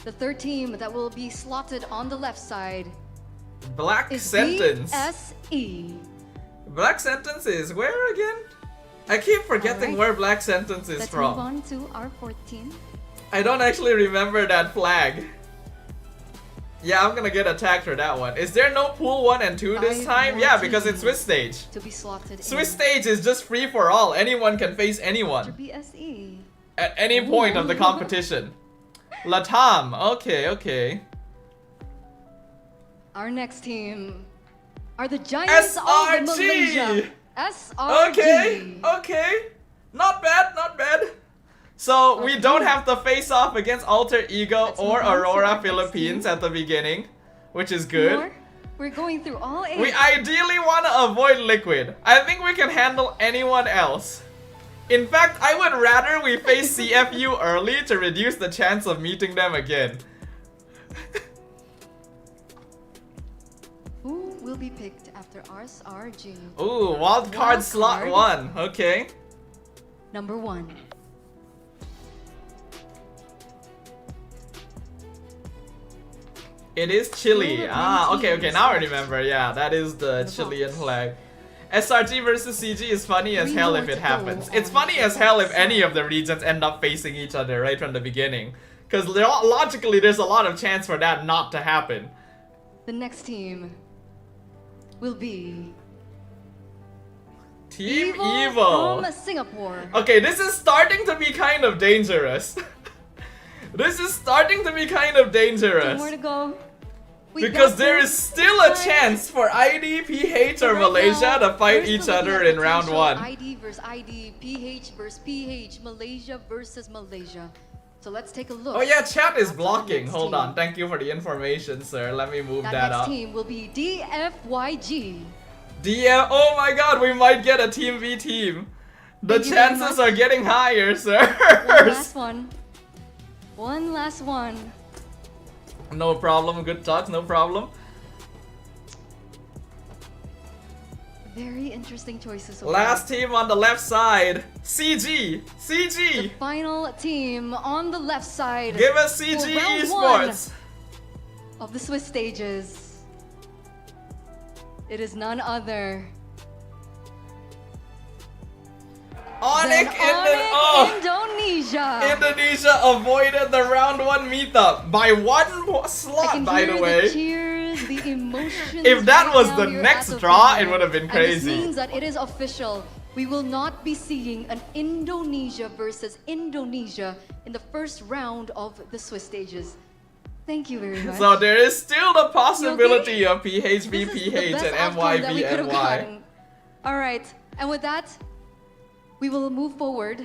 The third team that will be slotted on the left side Black is Sentence. BSE. Black Sentence is where again? I keep forgetting Alright. where Black Sentence is Let's from. move on to our fourth team. I don't actually remember that flag. Yeah, I'm gonna get attacked for that one. Is there no pool 1 and 2 this 5 time? more Yeah, because it's teams Swiss stage. to be slotted Swiss in stage is just free for all. Anyone can face after anyone BSE. at any point of the competition. Latam. Okay, okay. Our next team are the Giants of Malaysia. SRG. SRG. Okay, okay. Not bad, not bad. So we Okay. don't have to face off against Alter Ego Let's or move on to Aurora our next Philippines team. at the beginning, which is good. More. We're going through all 8. We ideally want to avoid Liquid. I think we can handle anyone else. In fact, I would rather we face CFU early to reduce the chance of meeting them again. Who will be picked after SRG? Ooh, wild card slot card. 1. Okay. Number 1. It is Chile. Rule of Ah, many okay, okay. teams. Now I remember. Yeah, that is the The Chilean box. flag. SRG versus CG is funny as hell if More it to happens. go It's on funny the as hell if box. any of the regions end up facing each other right from the beginning. Because logically, there's a lot of chance for that not to happen. The next team will be Team Evil Evil. from Singapore. Okay, this is starting to be kind of dangerous. This is starting to be kind of 2 dangerous. more to go. We Because got there this. is still a Time. chance for ID, PH, or Right Malaysia now, to fight we're each still looking other at in round potential 1. ID versus ID, PH versus PH, Malaysia versus Malaysia. So let's take a look. Oh yeah, chat is at the blocking. next Hold team. on. Thank you for the information, sir. Let me move That that next up. team will be DFYG. DM. Oh my god, we might get a team v team. The Thank you very chances much. are getting higher, sir. One last one. One last one. No problem. Good talks. No problem. Very interesting choices. so Last far. team on the left side. CG. The CG. final team on the left side Give us CG for round one Esports. of the Swiss stages. It is none other Onyx than Indonesia. Indonesia avoided the round 1 meetup by one I slot, can by hear the way. cheers, the emotions. If that right was now the here next at the draw, venue. it would have been And crazy. this means that it is official. We will not be seeing an Indonesia versus Indonesia in the first round of the Swiss stages. Thank you very much. So there is still the possibility You of PH v This is the PH best and outcome MY that v we could have MY. gotten. All right, and with that, we will move forward.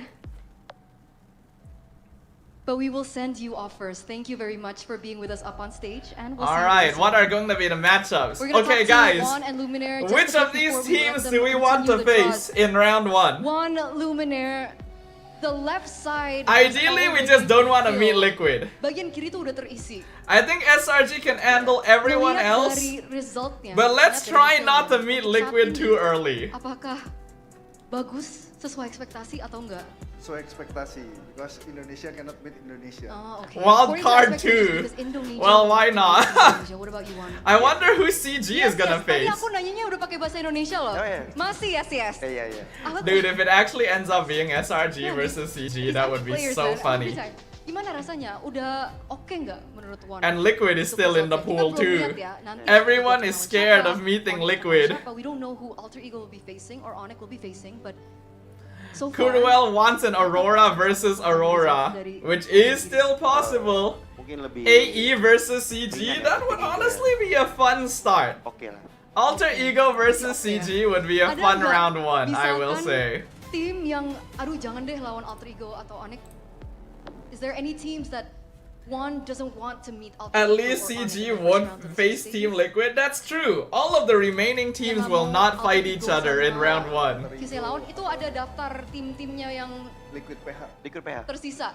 But we will send you off first. Thank you very much for being with us up on stage, and we'll see you Alright, soon. what are going to be the matchups? We're gonna Okay, talk to guys. Juan and Luminaire just Which a bit of these before we let teams them do we want to continue the face draws. in round 1? One Luminaire, the left side. Ideally, we just don't want to meet Liquid. Bagian kiri tuh udah terisi. I think SRG can handle everyone Melihat else, dari resultnya, but let's melihat try dari not to hasilnya, meet untuk saat Liquid ini, too early. Apakah bagus sesuai ekspektasi atau enggak? So ekspektasi, because Indonesia cannot beat Indonesia. Oh, okay. Wild According to card expectations, too. because Indonesia Well, why will not? beat Indonesia. What about you, Juan? I wonder who CG is gonna Tadi face. aku nanyanya udah pakai bahasa Indonesia loh. Oh, iya. Masih yes. Iya. Aku- Dude, if it actually ends up being SRG Yeah, versus these CG, that would be players, so man, funny. every time. Gimana rasanya? Udah oke nggak menurut Juan? And Liquid is Untuk still in the resultnya? pool Kita belum too. lihat ya, nanti Everyone kita is lawan scared siapa, of meeting Onyx Liquid. lawan siapa. We don't know who Alter Ego will be facing or Onyx will be facing, but so far, Kuruel wants an Aurora versus Aurora, which is still possible. Mungkin lebih AE versus CG, that would honestly be a fun start. oke lah. Alter Ego versus CG would be a Ada fun nggak round 1, I will misalkan say. tim yang, aduh jangan deh lawan Alter Ego atau Onyx. Is there any teams that one doesn't want to meet Alter At Ego least or Onyx CG in the first won't round of the face stages? Team Liquid, that's true. All of the remaining teams Yang will mau not Alter fight Ego each other in sama round 1. Kisah lawan itu ada daftar tim-timnya yang Liquid PH. Liquid PH. tersisa.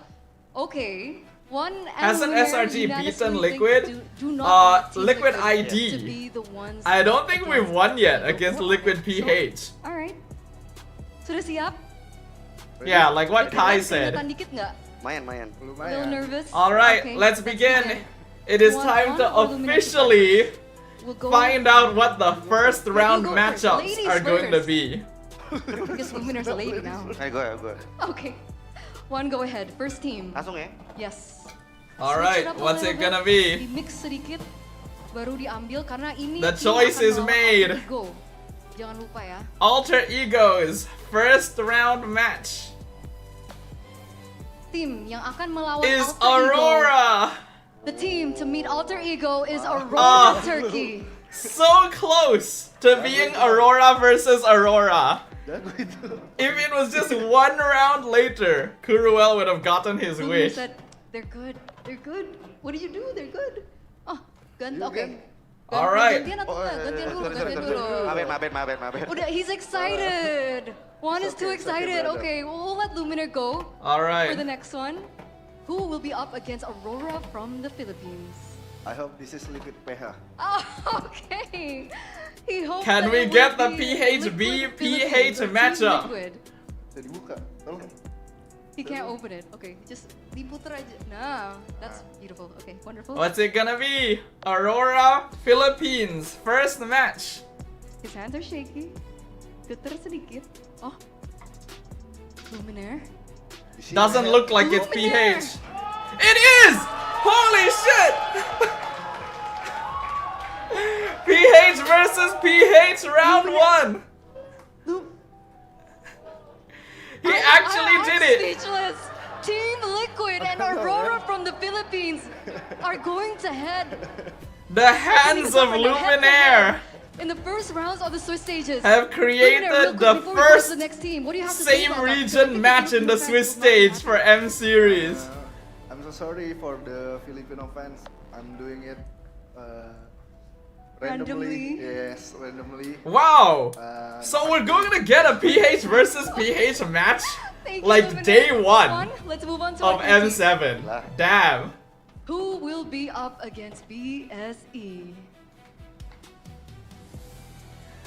Okay. One and Hasn't Luminaire SRG unanimously beaten think Liquid? do not want Team Liquid to ID. be the ones I don't think we've against won yet Alter Ego against or Liquid Onyx. So, PH. Alright. Sudah siap? Yeah, like what Kai Keringetan said. dikit nggak? Mayan. A little Lumayan. nervous? Alright, Okay, let's begin. It is One time to or Luminaire officially We'll go find out what the first round go first. matchups Ladies are going to first. be. because Luminaire's a lady now. Ayo gue. Okay. One, go ahead. First team. Langsung ya. Yes. Alright, Switch it up a what's little it gonna bit, be? Di-mix sedikit, baru diambil karena ini The tim choice akan is melawan made. Alter Ego. Jangan lupa ya. Alter Ego's first round match Tim yang akan melawan is Alter Ego. Aurora. The team to meet Alter Ego is Aurora Ah. Turkey. So close to being Aurora versus Aurora. Jago itu. If it was just one round later, Kuruel would have gotten his Luminaire wish. said, they're good. What did you do? They're good. Oh, You okay. Alright. Gantian atau enggak? Gantian dulu, sorry. gantian dulu. Maben. Udah, he's excited. Juan is too It's okay, excited. brother. Okay, we'll let Luminaire go for the Alright. next one. Who will be up against Aurora from the Philippines? I hope this is Liquid PH. Oh, okay. He hopes Can that we it get will the be PH v Liquid PH Philippines or Team matchup? Liquid. Bisa dibuka. Tolong. He can't open it. Okay, just diputer aja. Nah, that's beautiful. Okay, wonderful. What's it gonna be? Aurora, Philippines, first match. His hands are shaky. Getar sedikit. Oh. Luminaire. You see Doesn't my look like it's Luminaire. PH. It is! Holy shit! PH versus PH round 1. He actually did it. Speechless. Team Liquid and Aurora from the Philippines are going to head The hands of Luminaire in the first rounds of the Swiss stages. have Luminaire, real created quick, the before we go to first the next team, what do you have to say same about that? region match in the Swiss stage for M Series. I'm so sorry for the Filipino fans. I'm doing it randomly. Randomly? Yes, randomly. Wow! Uh, So we're going to get a PH versus PH match Thank you, like Luminaire. day 1 Let's move on to of our third team. M7. Damn. Who will be up against BSE?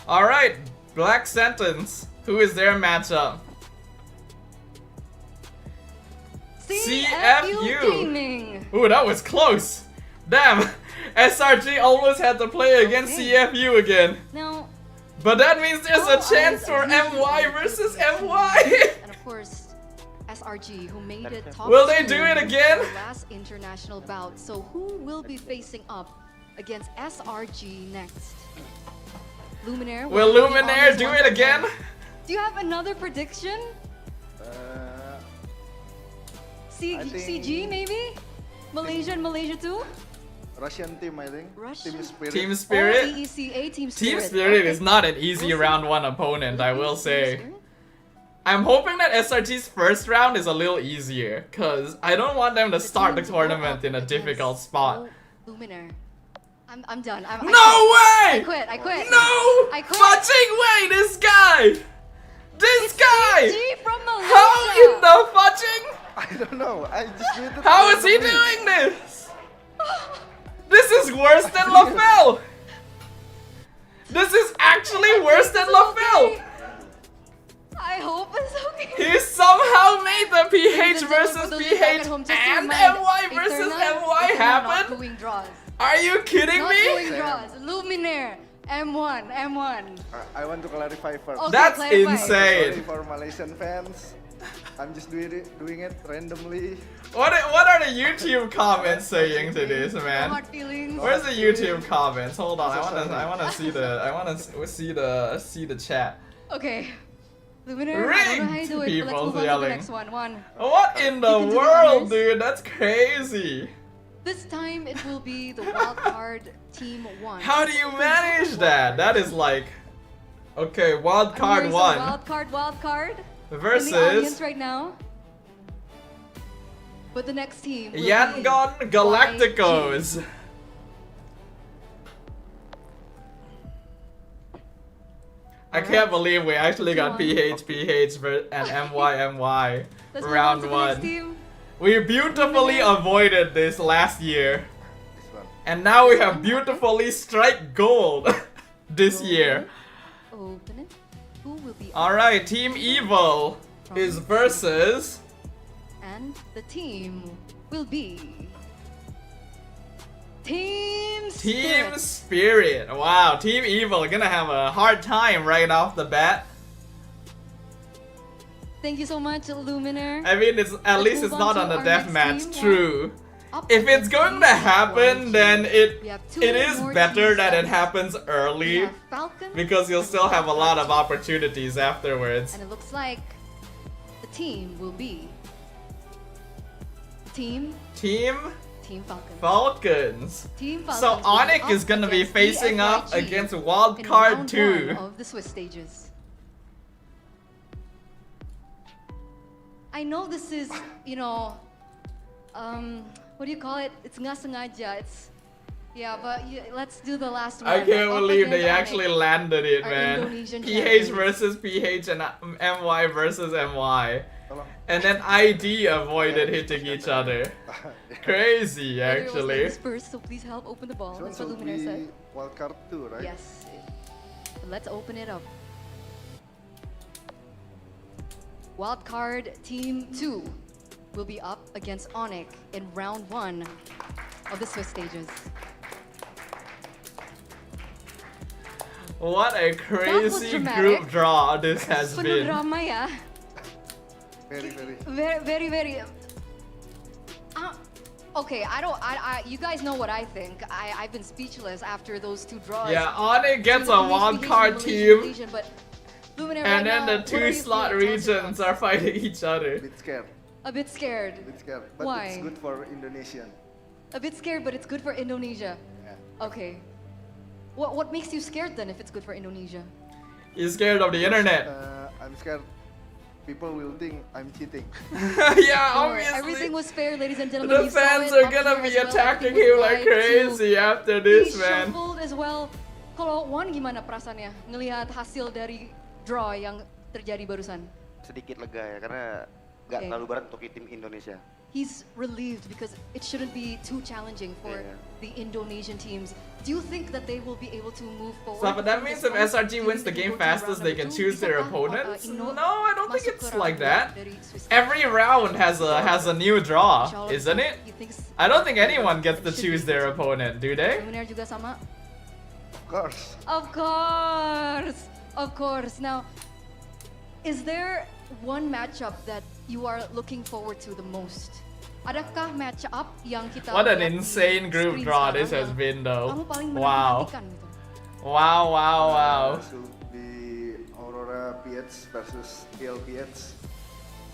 Alright, Black Sentence. Who is their matchup? CFU. Gaming. Ooh, that was close. Damn, SRG almost had to play against Okay. CFU again. Now, But that means there's a all chance eyes for are usually MY on versus Philippines. MY. And of course, SRG, who made it top Will they 2 do it in again? their last international bout. So who will be facing up against SRG next? Luminaire. Will you be on Luminaire this do one it again? Do you have another prediction? uh, I think- CG maybe? Malaysia and Malaysia too? Russian team, I think. Russian? Team Spirit. Team Or Spirit? EECA Team Team Spirit. Spirit Okay. is not an easy We'll see. round 1 opponent, I will Team say. Spirit? I'm hoping that SRG's first round is a little easier, cause I don't want them to start the team will go tournament up in a against difficult spot. Luminaire. I'm done. I No way! quit. I quit. No! I quit. Fudging way, this guy! This guy! G from Malaysia. How in the fudging? I don't know. I just did it. How is he randomly. doing this? This is worse than LaFell! This is actually worse than LaFell! I hope it's okay. He somehow made the PH Ladies and versus gentlemen, for those of you back PH at home, just to and remind, MY versus Eternal MY is not happen? doing draws. Are you kidding Not me? doing draws. Luminaire. M1. I want to clarify first. Okay, That's clarify. insane. Sorry for Malaysian fans. I'm just doing it randomly. What are the YouTube comments saying to this, No man? hard feelings. Where's the YouTube comments? Hold on, So sorry. I wanna see the chat. Okay. Luminaire, I don't know how you do it, but let's People move on to the yelling. next one. What in the You can do the world, honors. dude? That's crazy. This time it will be the wild card team 1. How do you manage that? That is like, okay, wild card I'm hearing some 1 wild card. In the audience versus right now. But the next team will be Yangon Galacticos. YG. I can't believe we actually got Come on. PH and MY Let's move on round to the next 1. team. We beautifully avoided this last year. This one. And now we have beautifully strike gold this year. Open it. Who will be Alright, Team Evil is versus and the team will be Team Team Spirit. Spirit. Wow, Team Evil gonna have a hard time right off the bat. Thank you so much, Luminaire. I mean, it's at Let's least move it's on not to on the our death next match. team. True. Up If it's against going to Team happen, YG. then We have two it is more better teams that it left. happens We early have Falcon, because you'll and still have a lot of Falcon. opportunities afterwards. And it looks like the team will be Team Team Falcon. Falcons. Team Falcon. So Onyx is gonna be facing up against Wildcard 2. of the Swiss stages. I know this is, what do you call it? It's nga sengaja. It's, yeah, but let's do the last one. I can't Up believe against they actually Onyx. landed it, Our man. Indonesian PH champions. versus PH and MY versus MY. Tolong. And then ID avoided hitting each other. Crazy, Whether it was actually. ladies first, so please help open the ball. This one That's what should Luminaire said. be wildcard 2, right? Yes. Let's open it up. Wildcard Team 2. will be up against Onyx in round 1 of the Swiss stages. What a crazy dramatic. group draw this has Penuh been. drama ya. Very. Very. Okay, you guys know what I think. I've been speechless after those 2 draws. Yeah, Onyx gets a wildcard team, and then the 2 slot regions are fighting each other. A bit scared. A bit scared. But Why? it's good for Indonesian. A bit scared, but it's good for Indonesia. Yeah. Okay. What makes you scared then if it's good for Indonesia? He's scared of the internet. I'm scared people will think I'm cheating. Yeah, Don't worry, obviously. everything was fair, ladies and gentlemen. The You saw fans it are up gonna here be as well. attacking Everything him was like live to crazy after be this, man. shuffled as well. Kalau Wan gimana perasaannya ngelihat hasil dari draw yang terjadi barusan? Sedikit lega ya karena nggak Okay. terlalu berat untuk tim Indonesia. He's relieved because it shouldn't be too challenging for Yeah. the Indonesian teams. Do you think that they will be able to move forward? So, but that from means this if point? SRG Do you wins the think game they go to fastest, round they number can 2? choose their Bisakah, opponents? Indo No, I don't think masuk it's ke like round that. dari Swiss? Every round has a new draw, Insya Allah, isn't it? you think I don't think anyone gets to choose their opponent, do they? Luminaire juga sama? Of course. Of course. Now, is there one matchup that you are looking forward to the most? Adakah matchup yang kita What an lihat di insane group screen draw sekarang this has yang been though. Kamu paling Wow. menantikan gitu? Wow. Should be Aurora PH versus PLPH.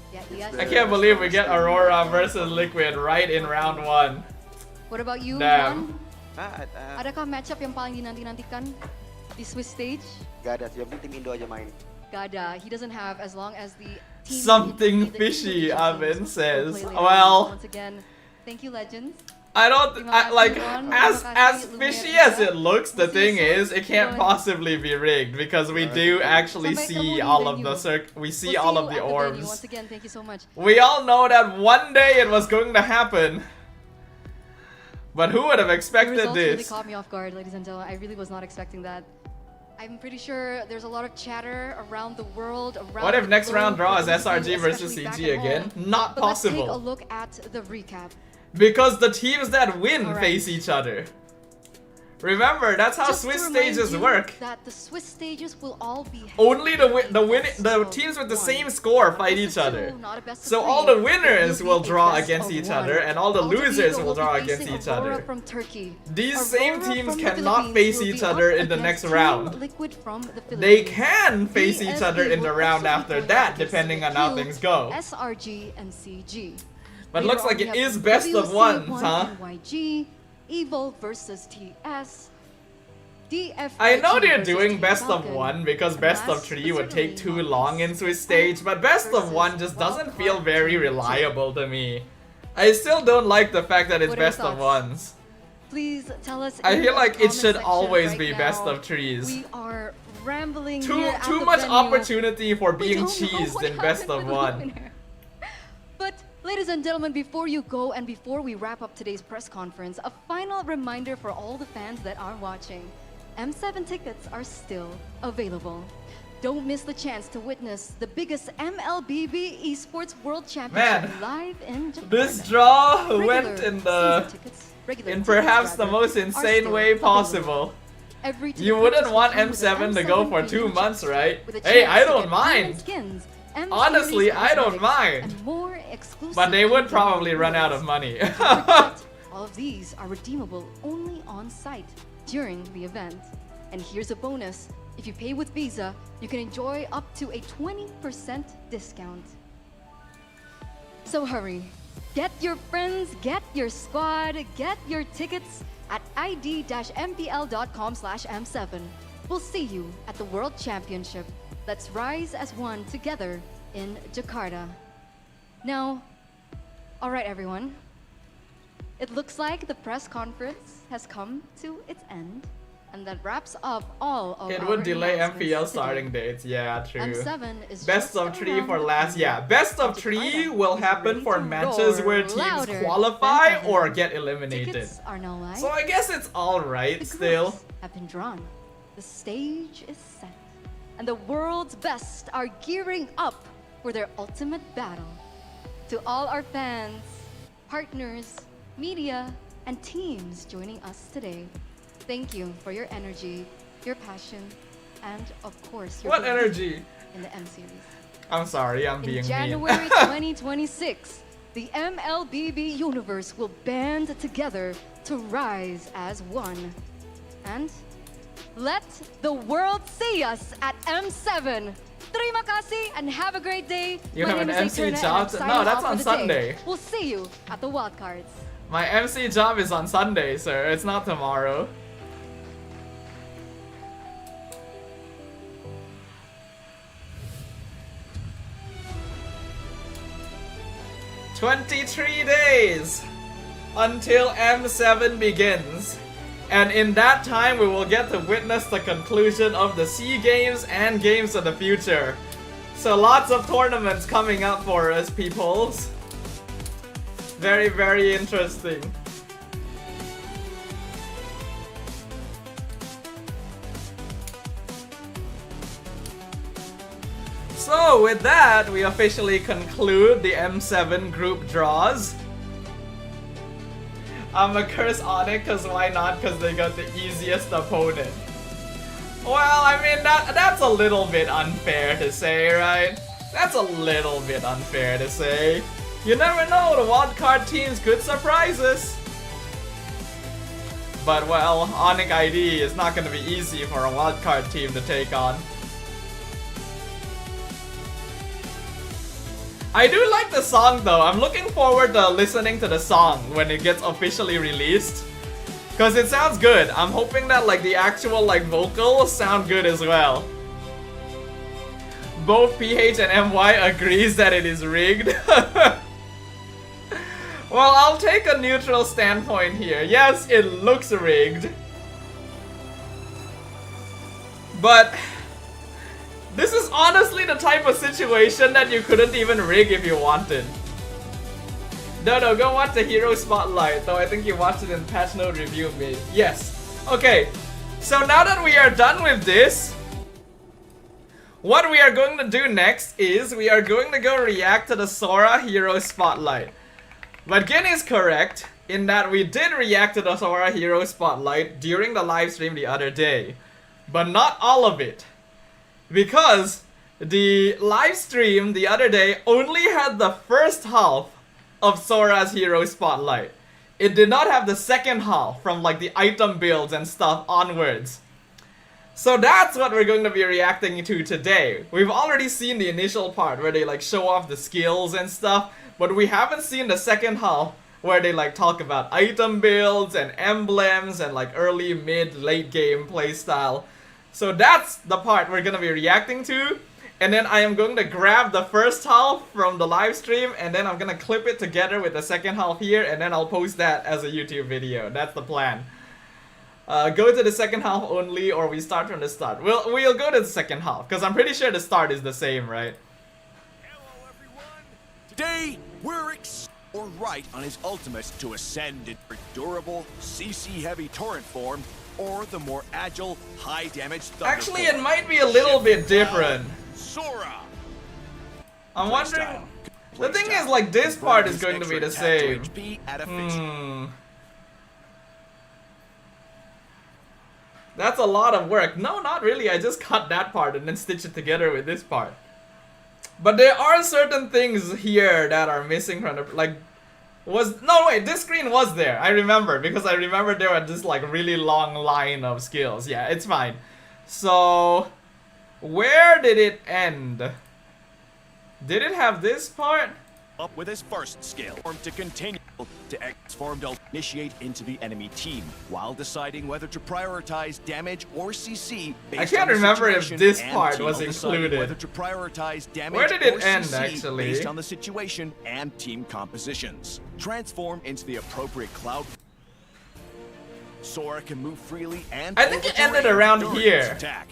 Ya, iya. I can't believe we get Aurora versus Liquid right in round 1. What about you, Damn. Juan? Adakah matchup yang paling dinanti-nantikan di Swiss stage? Gak ada, yang penting tim Indo aja main. Gak ada. He doesn't have as long as the team Something the fishy, Indonesian Amin teams says. will play later on. Well, Once again, thank you, legends. I don't Terima kasih, like Juan. as Terima kasih, fishy Luminaire as juga. it looks. The We'll see you thing soon. is, it can't Go ahead. possibly be rigged because we do actually Sampai see ketemu di all of the venue. we see We'll all see of you the at venue. orbs. Once again, thank you so much. We all know that one day it was going to happen. But who would have The expected results really this? caught me off guard, ladies and gentlemen. I really was not expecting that. I'm pretty sure there's a lot of chatter around the world. What if next round draw is is SRG versus CG again? Not But let's take a possible. look at the recap. Because the teams that win Alright. face each other. Remember, that's how Just to Swiss remind stages you work. That the Swiss stages will all be Only the best teams of with the one. same score fight Best each of other. two, not a best of So all three. the winners It will be a draw best against of each one. other, and all the Alter losers Ego will draw be against facing each Aurora other. From Turkey. These same Aurora teams from the cannot Philippines face will be each up other in the against next Team round. Liquid from the They Philippines. can face each other in the DSP round will also after be going that, against depending on how Q, things go. SRG and CG. But Later looks on, like we it have is best of WC1 ones, huh? and YG, Evo versus TS. DF I know they're versus doing Team best of Falcon. one because And best of last, three but would take certainly too not long least, in Swiss stage, but best of versus one just doesn't feel Wildcard very Team 2. reliable to me. I still don't like the fact that it's What are your best of thoughts? ones. Please tell us. I in feel the like it comment should section always right be now. best of threes. We are rambling Too here at too the much venue. opportunity for We being don't know cheesed what in best happened of with one. Luminaire. But ladies and gentlemen, before you go and before we wrap up today's press conference, a final reminder for all the fans that are watching. M7 tickets are still available. Don't miss the chance to witness the biggest MLBB Esports World Championship Man, live in Japan. This draw Regular went in the season tickets- regular in tickets, perhaps the rather, most are insane still way available. possible. Every ticket You wouldn't purchase want will come with an M7 to go for M7 2 premium months, chip right? with a Hey, chance I to don't get diamond mind. skins, M Honestly, series I don't cosmetics, mind. and more exclusive But they would in-game probably run out of rewards. money. But all of these are redeemable only on site during the event. And here's a bonus. If you pay with Visa, you can enjoy up to a 20% discount. So hurry. Get your friends, get your squad, get your tickets at id-mpl.com/m7. We'll see you at the World Championship. Let's rise as one together in Jakarta. Now, all right, everyone. It looks like the press conference has come to its end, and that wraps up all of It our would delay announcements MPL today. starting dates, yeah, true. M7 is Best just of 3 around for the last, corner. yeah. Best of And 3 Jakarta will is happen ready for to matches roar where teams louder than qualify ever. or get eliminated. Tickets are now live. So I guess it's alright The still. groups have been drawn. The stage is set. And the world's best are gearing up for their ultimate battle. To all our fans, partners, media, and teams joining us today, thank you for your energy, your passion, and of course, your What belief energy? in the M series. I'm sorry, I'm being In mean. January 2026, the MLBB universe will band together to rise as one. And let the world see us at M7. Terima kasih and have a great day. You My have name an is MC Eterna and job I'm to- signing No, that's off on for the day. Sunday. We'll see you at the wildcards. My MC job is on Sunday, sir. It's not tomorrow. "23 days until M7 begins. And in that time, we will get to witness the conclusion of the SEA Games and Games of the Future. So lots of tournaments coming up for us, peoples. Very, very interesting. So with that, we officially conclude the M7 group draws. I'm a curse on it, cause why not? Cause they got the easiest opponent. Well, I mean, that's a little bit unfair to say, right? That's a little bit unfair to say. You never know, the wildcard teams could surprise us. But well, Onyx ID is not gonna be easy for a wildcard team to take on. I do like the song though. I'm looking forward to listening to the song when it gets officially released. Cause it sounds good. I'm hoping that like the actual like vocals sound good as well. Both PH and MY agrees that it is rigged. Well, I'll take a neutral standpoint here. Yes, it looks rigged. But this is honestly the type of situation that you couldn't even rig if you wanted. No, go watch the Hero Spotlight, though I think you watched it in Patch Note Review, mate. Yes. Okay, so now that we are done with this, what we are going to do next is we are going to go react to the Sora Hero Spotlight. But Gin is correct in that we did react to the Sora Hero Spotlight during the live stream the other day, but not all of it. Because the live stream the other day only had the first half of Sora's Hero Spotlight. It did not have the second half from like the item builds and stuff onwards. So that's what we're going to be reacting to today. We've already seen the initial part where they like show off the skills and stuff, but we haven't seen the second half where they like talk about item builds and emblems and like early, mid, late game playstyle. So that's the part we're gonna be reacting to, and then I am going to grab the first half from the live stream and then I'm gonna clip it together with the second half here and then I'll post that as a YouTube video. That's the plan. Go to the second half only or we start from the start? We'll go to the second half because I'm pretty sure the start is the same, right? Hello everyone! Today, we're right on his ultimate to ascend in durable, CC-heavy torrent form or the more agile, high-damage thunder Actually, it form. might be a little bit different. Sora! I'm wondering... The thing is, like, this part is going to be the same. That's a lot of work. No, not really. I just cut that part and then stitch it together with this part. But there are certain things here that are missing from the... Like... No, wait, this screen was there. I remember, because I remember there was this like really long line of skills. Yeah, it's fine. So, where did it end? Did it have this part? Up with his first skill, form to continue to X-form to initiate into the enemy team, while deciding whether to prioritize damage or CC based I can't on the remember if situation, this and part team was will decide included. Whether to prioritize damage Where did it or end, CC actually? based on the situation and team compositions. Transform into the appropriate cloud. Sora can move freely and I think it ended terrain around during here. its attack.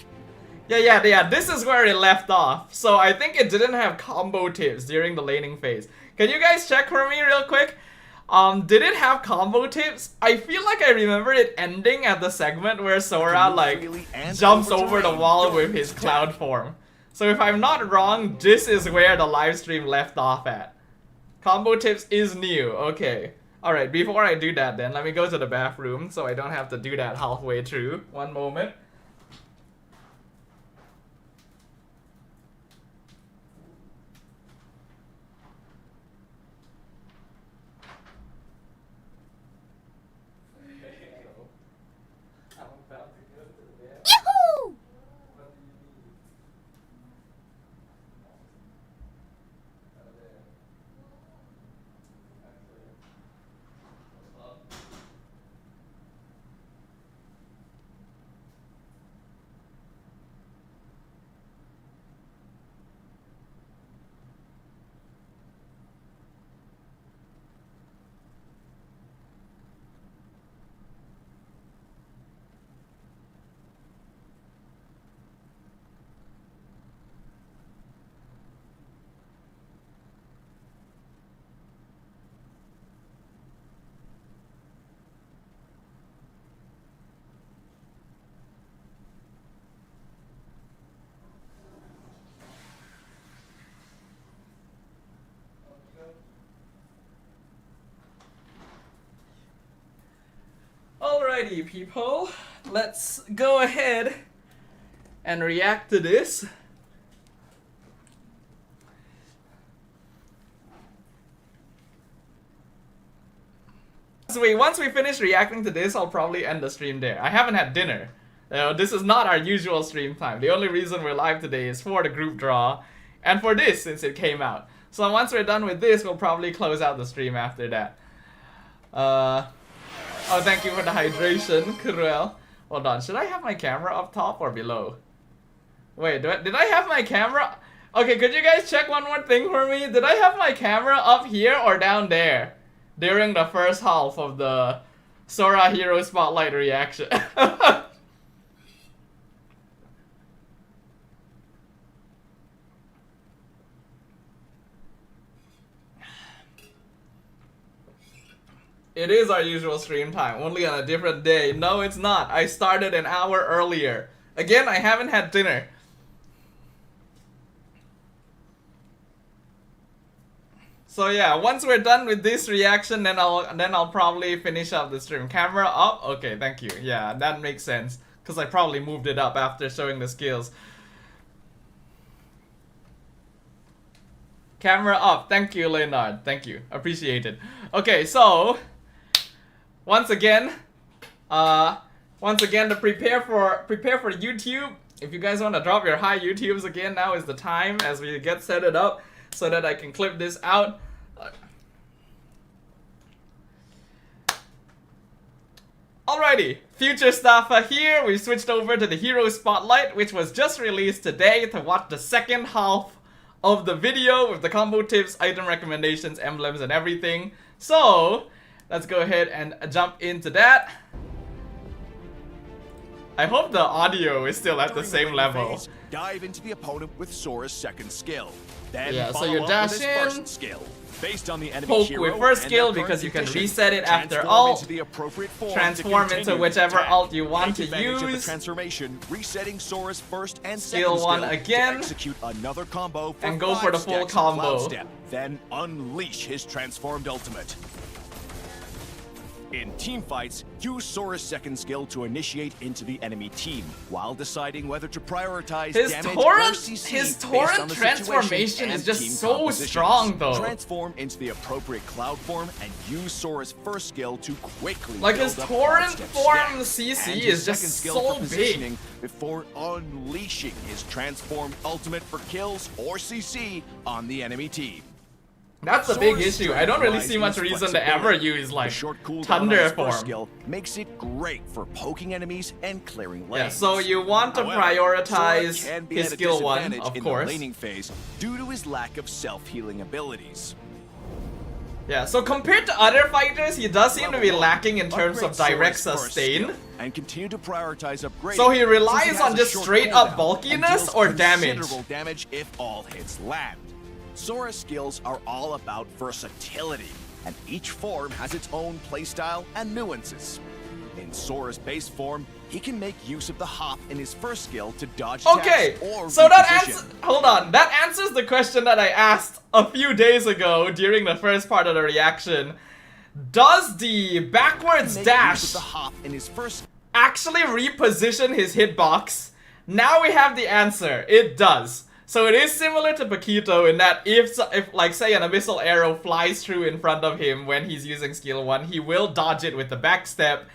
Yeah, this is where it left off. So I think it didn't have combo tips during the laning phase. Can you guys check for me real quick? Did it have combo tips? I feel like I remember it ending at the segment where Sora like jumps over the wall with his cloud form. So if I'm not wrong, this is where the live stream left off at. Combo tips is new. Okay. Alright, before I do that then, let me go to the bathroom so I don't have to do that halfway through. One moment. Alrighty, people, let's go ahead and react to this. So once we finish reacting to this, I'll probably end the stream there. I haven't had dinner. This is not our usual stream time. The only reason we're live today is for the group draw and for this since it came out. So once we're done with this, we'll probably close out the stream after that. Oh, thank you for the hydration, Cruel. Hold on, should I have my camera up top or below? Wait, did I have my camera? Okay, could you guys check one more thing for me? Did I have my camera up here or down there during the first half of the Sora Hero Spotlight reaction? It is our usual stream time, only on a different day. No, it's not. I started an hour earlier. Again, I haven't had dinner. So yeah, once we're done with this reaction, then I'll probably finish up the stream. Camera up? Okay, thank you. Yeah, that makes sense. Because I probably moved it up after showing the skills. Camera up. Thank you, Leonard. Thank you. Appreciate it. Okay, so once again to prepare for YouTube. If you guys want to drop your high YouTubes again, now is the time as we get set it up so that I can clip this out. Alrighty, future Sdafhaa here. We switched over to the Hero Spotlight, which was just released today, to watch the second half of the video with the combo tips, item recommendations, emblems, and everything. So let's go ahead and jump into that. I hope the audio is still at the same level. Phase, dive into the opponent with Sora's second skill. Then yeah, so follow you up dash with his in, first skill. Based on the enemy poke hero with first and skill their because you can current reset it after transform alt, into the appropriate form transform to into whichever attack. alt you want Take to advantage of the use, transformation, resetting Sora's first and skill second one skill again, to execute another combo for and go for the 5 full stacks of Cloud combo. Step, then unleash his transformed ultimate. In team fights, use Sora's second skill to initiate into the enemy team, while deciding whether to prioritize His damage torrent- or CC his based torrent on the transformation situation is and just team so compositions. strong, though. Transform into the appropriate cloud form and use Sora's first skill to quickly like build his up torrent Cloud Step form stacks, CC and his is just second skill so for big. positioning before unleashing his transformed ultimate for kills or CC on the enemy team. That's a big Sora's issue. I don't really lies see in much his reason to ever flexibility. use like The short cooldown on Thunder his first form. skill makes it great for poking enemies and clearing lanes. Yeah, so you want to However, prioritize Sora can be his at a skill one, disadvantage of in course. the laning phase due to his lack of self-healing abilities. Yeah, so compared to other fighters, he does seem to be Level 1, lacking in terms of upgrade direct Sora's first sustain. skill And continue to prioritize upgrading. So he since relies has on a just short straight up cooldown and bulkiness deals or damage. considerable damage if all hits land. Sora's skills are all about versatility, and each form has its own playstyle and nuances. In Sora's base form, he can make use of the hop in his first skill to dodge Okay, attacks or so that reposition. answers. Hold on, that answers the question that I asked a few days ago during the first part of the reaction. Does the backwards Make dash use of the hop in his first actually reposition his hitbox? Now we have the answer. It does. So it is similar to Paquito in that if like say an abyssal arrow flies through in front of him when he's using skill 1, he will dodge it with the back step.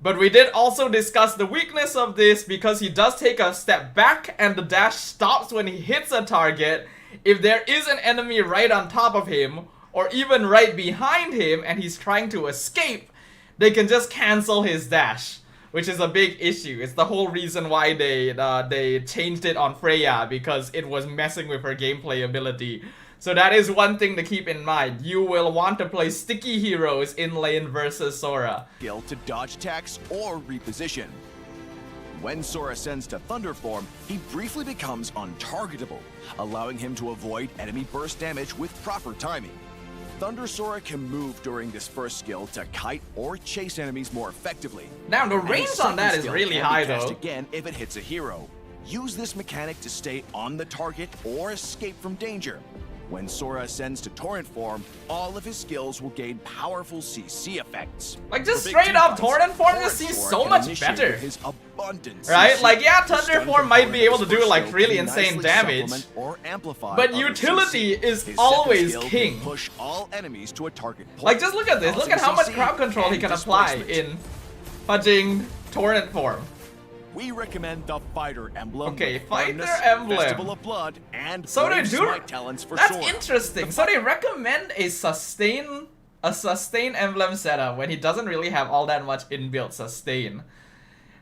But we did also discuss the weakness of this because he does take a step back and the dash stops when he hits a target. If there is an enemy right on top of him or even right behind him and he's trying to escape, they can just cancel his dash, which is a big issue. It's the whole reason why they changed it on Freya, because it was messing with her gameplay ability. So that is one thing to keep in mind. You will want to play sticky heroes in lane versus Sora. skill to dodge attacks or reposition. When Sora ascends to Thunder form, he briefly becomes untargetable, allowing him to avoid enemy burst damage with proper timing. Thunder Sora can move during this first skill to kite or chase enemies more effectively. Now the And his range on second that is skill really can be high cast though. again if it hits a hero. Use this mechanic to stay on the target or escape from danger. When Sora ascends to Torrent form, all of his skills will gain powerful CC effects. Like just For big straight up teamfights, Torrent form just seems Sora so can much initiate better. with his abundant Right? CC. Like yeah, The Thunder stun form might be component able of to his do first like skill really can insane nicely damage. supplement or amplify But other utility CC. is His always second skill king. can push all enemies to a target point. Like just look at this, look at how much causing crowd CC control he and can apply displacement. in fudging Torrent form. We recommend the Fighter Emblem. Okay, with Fighter Firmness, Emblem. Festival of Blood, and So they Brave do. Smite talents for That's Sora. interesting. So they recommend a sustain emblem setup when he doesn't really have all that much inbuilt sustain.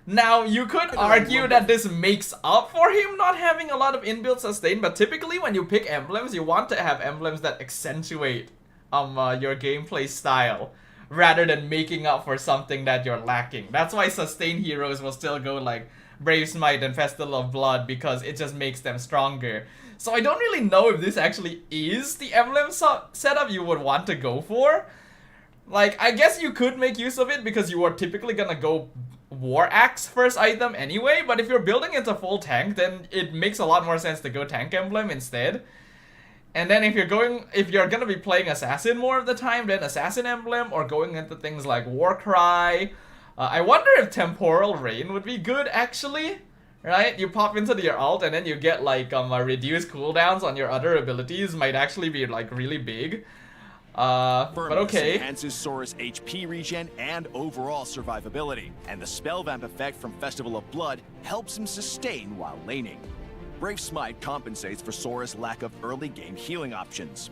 Now you could argue that this makes up for him not having a lot of inbuilt sustain, but typically when you pick emblems, you want to have emblems that accentuate your gameplay style, rather than making up for something that you're lacking. That's why sustain heroes will still go like Brave Smite and Festival of Blood, because it just makes them stronger. So I don't really know if this actually is the emblem setup you would want to go for. Like, I guess you could make use of it because you are typically gonna go War Axe first item anyway, but if you're building into full tank, then it makes a lot more sense to go Tank Emblem instead. And then if you're gonna be playing Assassin more of the time, then Assassin Emblem, or going into things like Warcry. I wonder if Temporal Rain would be good actually, right? You pop into your ult and then you get like reduced cooldowns on your other abilities, might actually be like really big. But Firmness okay. enhances Sora's HP regen and overall survivability, and the spell vamp effect from Festival of Blood helps him sustain while laning. Brave Smite compensates for Sora's lack of early game healing options.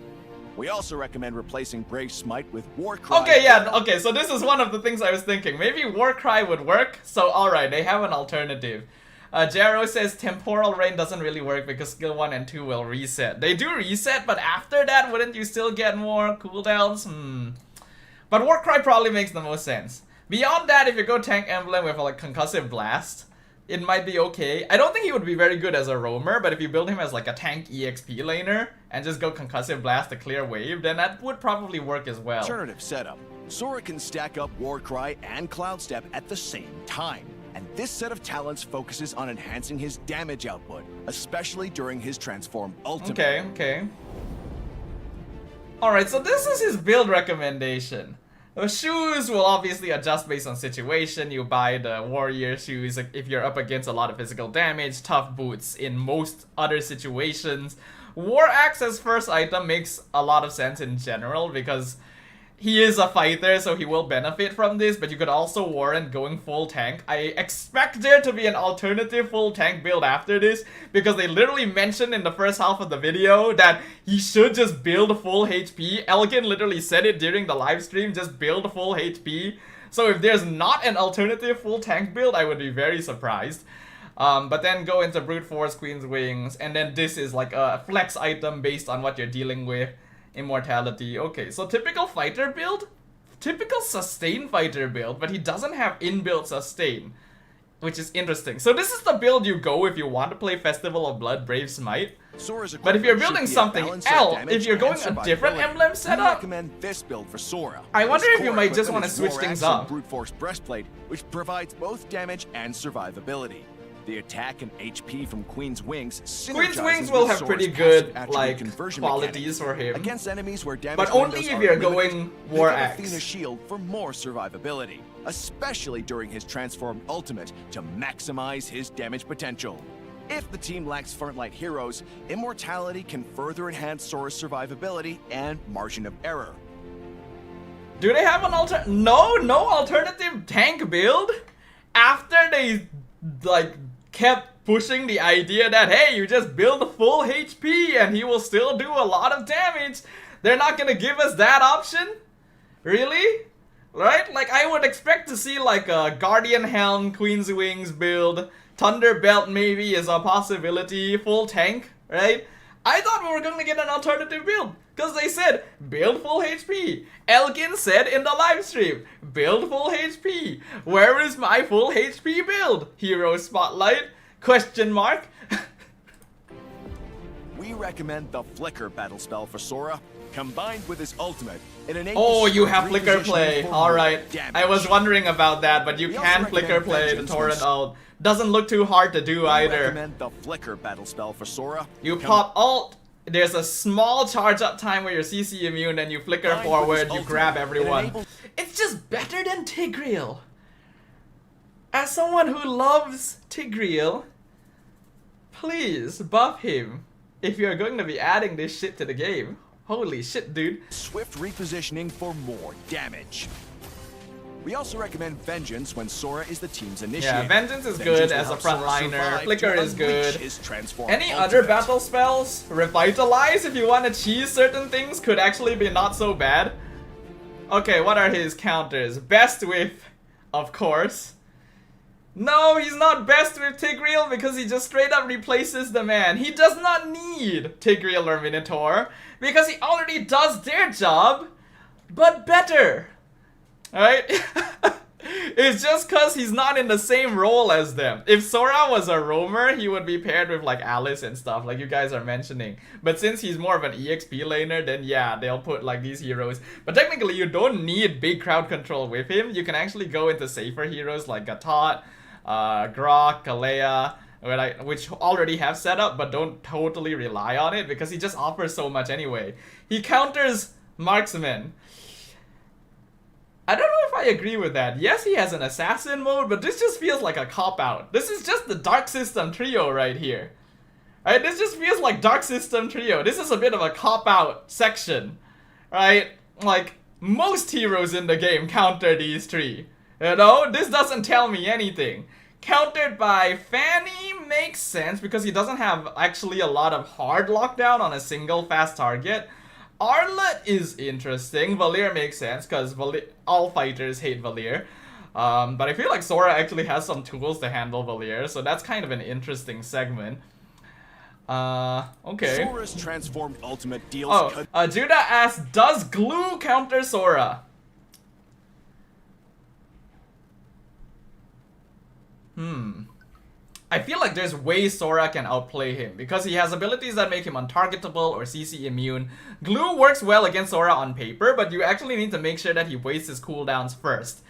We also recommend replacing Brave Smite with Warcry. Okay, yeah, okay, so this is one of the things I was thinking. Maybe Warcry would work, so alright, they have an alternative. Jaro says Temporal Rain doesn't really work because skill 1 and 2 will reset. They do reset, but after that, wouldn't you still get more cooldowns? But Warcry probably makes the most sense. Beyond that, if you go Tank Emblem with like Concussive Blast, it might be okay. I don't think he would be very good as a roamer, but if you build him as like a tank EXP laner and just go Concussive Blast to clear wave, then that would probably work as well. Alternative setup. Sora can stack up Warcry and Cloud Step at the same time. And this set of talents focuses on enhancing his damage output, especially during his transform ultimate. Okay. Alright, so this is his build recommendation. The shoes will obviously adjust based on situation. You buy the warrior shoes if you're up against a lot of physical damage, tough boots in most other situations. War Axe as first item makes a lot of sense in general because he is a fighter, so he will benefit from this, but you could also warrant going full tank. I expect there to be an alternative full tank build after this, because they literally mentioned in the first half of the video that he should just build full HP. Elgin literally said it during the live stream, just build full HP. So if there's not an alternative full tank build, I would be very surprised. But then go into Brute Force, Queen's Wings, and then this is like a flex item based on what you're dealing with. Immortality. Okay, so typical fighter build, typical sustain fighter build, but he doesn't have inbuilt sustain. which is interesting. So this is the build you go if you want to play Festival of Blood Brave Smite. Sora's But if you're equipment building should be a something balance of else, damage if you're going and a different survivability. emblem We setup, recommend this build for Sora. I His wonder if you core might just equipment want to is switch War things Axe up. and Brute Force Breastplate, which provides both damage and survivability. The attack and HP from Queen's Wings Queen's synergizes Wings will with have Sora's pretty passive good attribute like conversion qualities mechanic. for him. Against enemies where damage But only windows if are you're limited, going pick War up Axe. Athena's shield for more survivability, especially during his transformed ultimate to maximize his damage potential. If the team lacks front-light heroes, Immortality can further enhance Sora's survivability and margin of error. Do they have an no alternative tank build? After they like kept pushing the idea that hey, you just build full HP and he will still do a lot of damage, they're not gonna give us that option? Really? Right? Like I would expect to see like a Guardian Helm, Queen's Wings build, Thunder Belt maybe is a possibility, full tank, right? I thought we were gonna get an alternative build, because they said, build full HP. Elgin said in the live stream, build full HP. Where is my full HP build? Hero Spotlight? Question mark? We recommend the Flicker battle spell for Sora. Combined with his ultimate, it enables Oh, you Sora have Flicker repositioning play. for Alright. more damage. I was wondering about that, but you We also can Flicker recommend play the Vengeance Torrent when- ult. Doesn't look too hard to do We either. recommend the Flicker battle spell for Sora. You pop alt, there's a small charge up time where you're CC immune and you flicker Combined with forward, his you ultimate, grab it everyone. enables- It's just better than Tigreal. As someone who loves Tigreal, please buff him if you're going to be adding this shit to the game. Holy shit, dude. Swift repositioning for more damage. We also recommend Vengeance when Sora is the team's initiator. Yeah, Vengeance is Vengeance good will as a help Sora frontliner. survive Flicker to is unleash good. his transformed Any ultimate. other battle spells? Revitalize if you want to cheese certain things could actually be not so bad. Okay, what are his counters? Best with, of course. No, he's not best with Tigreal because he just straight up replaces the man. He does not need Tigreal or Minotaur because he already does their job, but better. Alright? It's just cause he's not in the same role as them. If Sora was a roamer, he would be paired with like Alice and stuff, like you guys are mentioning. But since he's more of an EXP laner, then yeah, they'll put like these heroes. But technically, you don't need big crowd control with him. You can actually go into safer heroes like Gatot, Grok, Kalea, which already have setup, but don't totally rely on it because he just offers so much anyway. He counters marksman. I don't know if I agree with that. Yes, he has an assassin mode, but this just feels like a cop-out. This is just the Dark System trio right here. Right? This just feels like Dark System trio. This is a bit of a cop-out section. Right? Like, most heroes in the game counter these three. You know? This doesn't tell me anything. Countered by Fanny makes sense because he doesn't have actually a lot of hard lockdown on a single fast target. Arlet is interesting. Valir makes sense because all fighters hate Valir. But I feel like Sora actually has some tools to handle Valir, so that's kind of an interesting segment. Okay. Sora's transformed ultimate deals. Oh, Judah asks, does glue counter Sora? I feel like there's ways Sora can outplay him because he has abilities that make him untargetable or CC immune. Glue works well against Sora on paper, but you actually need to make sure that he wastes his cooldowns first.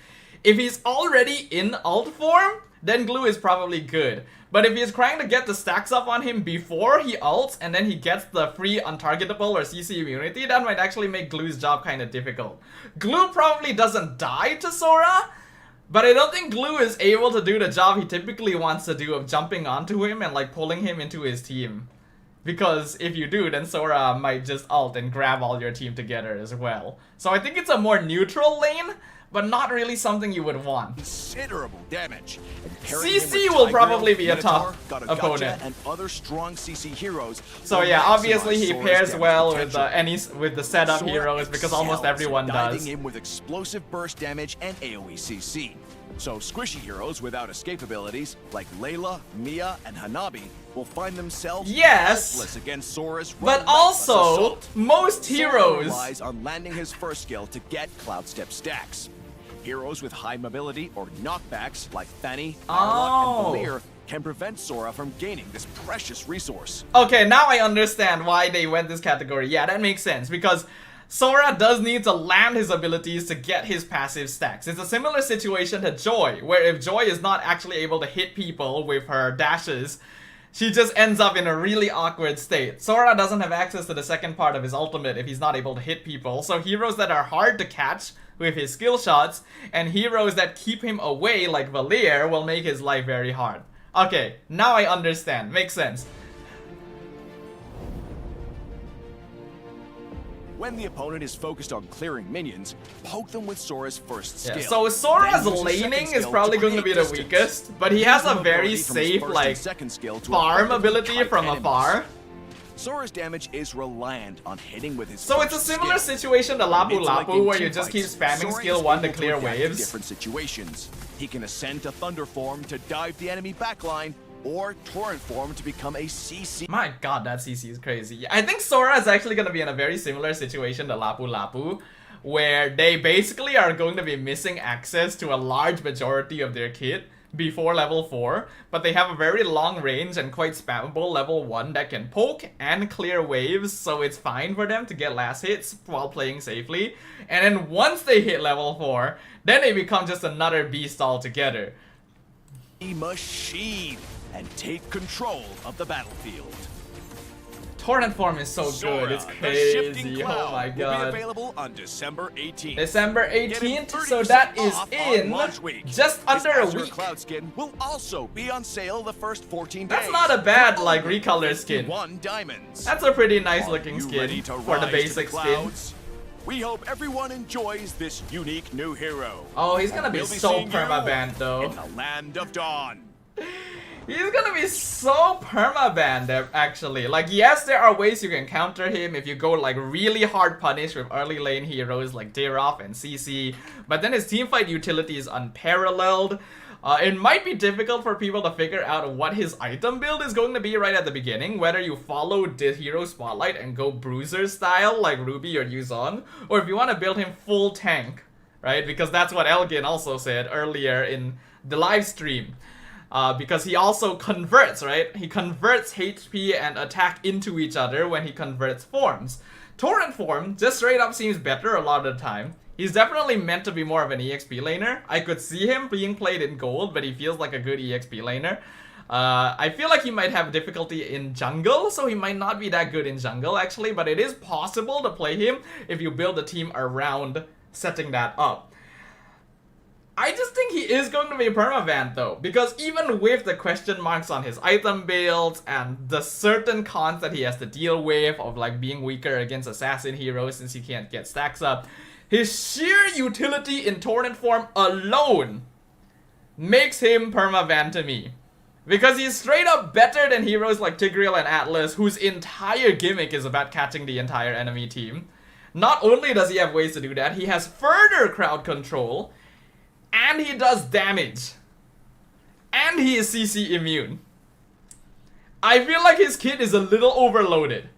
If he's already in ult form, then Glue is probably good. But if he's trying to get the stacks up on him before he ults and then he gets the free untargetable or CC immunity, that might actually make Glue's job kind of difficult. Glue probably doesn't die to Sora, but I don't think Glue is able to do the job he typically wants to do of jumping onto him and like pulling him into his team. Because if you do, then Sora might just ult and grab all your team together as well. So I think it's a more neutral lane, but not really something you would want. Considerable damage. CC will probably be a tough opponent. And other strong CC heroes. So yeah, obviously he pairs well with the setup Sora heroes because almost excels everyone at does. diving in with explosive burst damage and AoE CC. So squishy heroes without escape abilities like Layla, Mia, and Hanabi will find themselves helpless against Sora's but relentless also assault. most Sora heroes relies on landing his first skill to get cloud step stacks. Heroes with high mobility or knockbacks like Fanny, Oh. Arlott, and Valir can prevent Sora from gaining this precious resource. Okay, now I understand why they went this category. Yeah, that makes sense, because Sora does need to land his abilities to get his passive stacks. It's a similar situation to Joy, where if Joy is not actually able to hit people with her dashes, she just ends up in a really awkward state. Sora doesn't have access to the second part of his ultimate if he's not able to hit people, so heroes that are hard to catch with his skill shots, and heroes that keep him away like Valir will make his life very hard. Okay, now I understand. Makes sense. When the opponent is focused on clearing minions, poke them with Sora's first skill. Yeah, so Sora's Then use his laning second is skill probably to going to be create the distance. weakest, but he has Use a the very ability from his safe, first like, and second skill to farm effectively ability kite from enemies. afar. Sora's damage is reliant on hitting with his So it's a first similar skill. situation to Lapu It's like Lapu, in where you team just keep fights, spamming Sora skill is 1 to able clear adapt waves. different situations. He can ascend to Thunder form to dive the enemy backline, or Torrent form to become a CC. My god, that CC is crazy. I think Sora is actually going to be in a very similar situation to Lapu Lapu, where they basically are going to be missing access to a large majority of their kit before level 4, but they have a very long range and quite spammable level 1 that can poke and clear waves, so it's fine for them to get last hits while playing safely. And then once they hit level 4, then they become just another beast altogether. Machine and take control of the battlefield. Torrent form is so Sora, good, it's the shifting crazy. cloud, Oh my will be god. available on December 18th. December Get him 18th, so 30% that is off on in launch week. just His under a Azure week. Cloud skin will also be on sale the first 14 days. That's not a bad, for like, only recolor skin. 51 diamonds. That's a pretty nice Are looking you skin ready to for the rise basic to the skin. clouds? We hope everyone enjoys this unique new hero. Oh, he's gonna be We'll so seeing you permabanned though. in the land of dawn. He's gonna be so permabanned actually. Like, yes, there are ways you can counter him if you go like really hard punish with early lane heroes like Daroff and CC, but then his teamfight utility is unparalleled. It might be difficult for people to figure out what his item build is going to be right at the beginning, whether you follow the hero spotlight and go bruiser style like Ruby or Yuzon, or if you want to build him full tank, right? Because that's what Elgin also said earlier in the live stream. Because he also converts, right? He converts HP and attack into each other when he converts forms. Torrent form just straight up seems better a lot of the time. He's definitely meant to be more of an EXP laner. I could see him being played in gold, but he feels like a good EXP laner. I feel like he might have difficulty in jungle, so he might not be that good in jungle actually, but it is possible to play him if you build a team around setting that up. I just think he is going to be permabanned though, because even with the question marks on his item builds and the certain cons that he has to deal with of like being weaker against assassin heroes since he can't get stacks up, his sheer utility in Torrent form alone makes him permabanned to me. Because he's straight up better than heroes like Tigreal and Atlas, whose entire gimmick is about catching the entire enemy team. Not only does he have ways to do that, he has further crowd control, and he does damage. And he is CC immune. I feel like his kit is a little overloaded.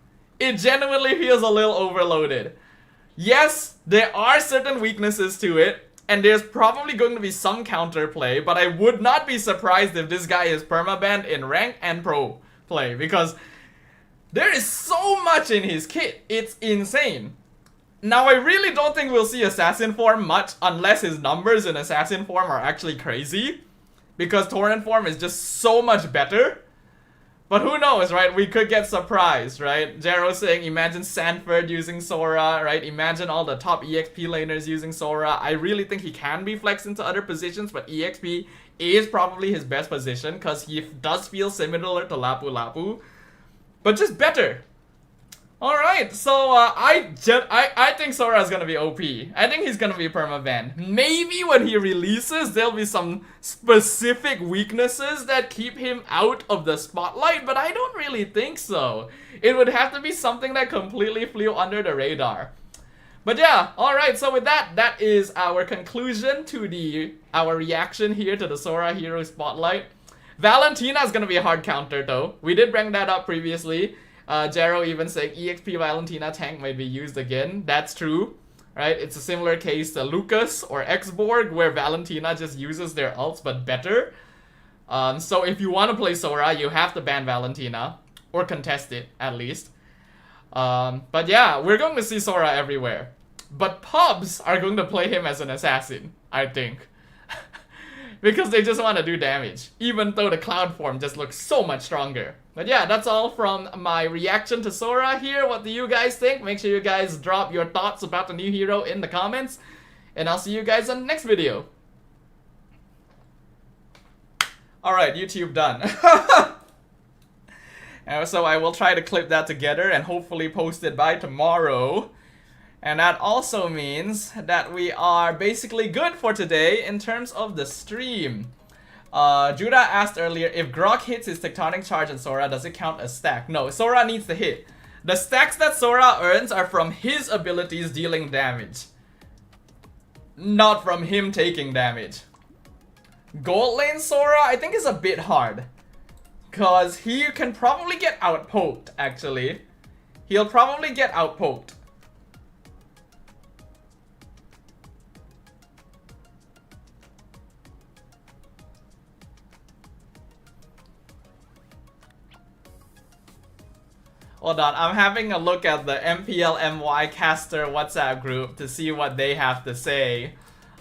It genuinely feels a little overloaded. Yes, there are certain weaknesses to it, and there's probably going to be some counterplay, but I would not be surprised if this guy is permabanned in rank and pro play, because there is so much in his kit. It's insane. Now, I really don't think we'll see Assassin form much unless his numbers in Assassin form are actually crazy, because Torrent form is just so much better. But who knows, right? We could get surprised, right? Jero saying, imagine Sanford using Sora, right? Imagine all the top EXP laners using Sora. I really think he can be flexed into other positions, but EXP is probably his best position because he does feel similar to Lapu Lapu, but just better. Alright, so I think Sora is gonna be OP. I think he's gonna be permabanned. Maybe when he releases, there'll be some specific weaknesses that keep him out of the spotlight, but I don't really think so. It would have to be something that completely flew under the radar. But yeah, alright, so with that, that is our conclusion to our reaction here to the Sora Hero Spotlight. Valentina is gonna be a hard counter though. We did bring that up previously. Jero even saying EXP Valentina tank might be used again. That's true. right? It's a similar case to Lucas or Xborg, where Valentina just uses their ults, but better. So if you want to play Sora, you have to ban Valentina, or contest it, at least. But yeah, we're going to see Sora everywhere. But pubs are going to play him as an assassin, I think. Because they just want to do damage, even though the cloud form just looks so much stronger. But yeah, that's all from my reaction to Sora here. What do you guys think? Make sure you guys drop your thoughts about the new hero in the comments. And I'll see you guys in the next video. Alright, YouTube done. So I will try to clip that together and hopefully post it by tomorrow. And that also means that we are basically good for today in terms of the stream. Judah asked earlier, if Grok hits his tectonic charge on Sora, does it count as stack? No, Sora needs to hit. The stacks that Sora earns are from his abilities dealing damage, not from him taking damage. Gold lane Sora, I think, is a bit hard, cause he can probably get outpoked, actually. He'll probably get outpoked. Hold on, I'm having a look at the MPL caster WhatsApp group to see what they have to say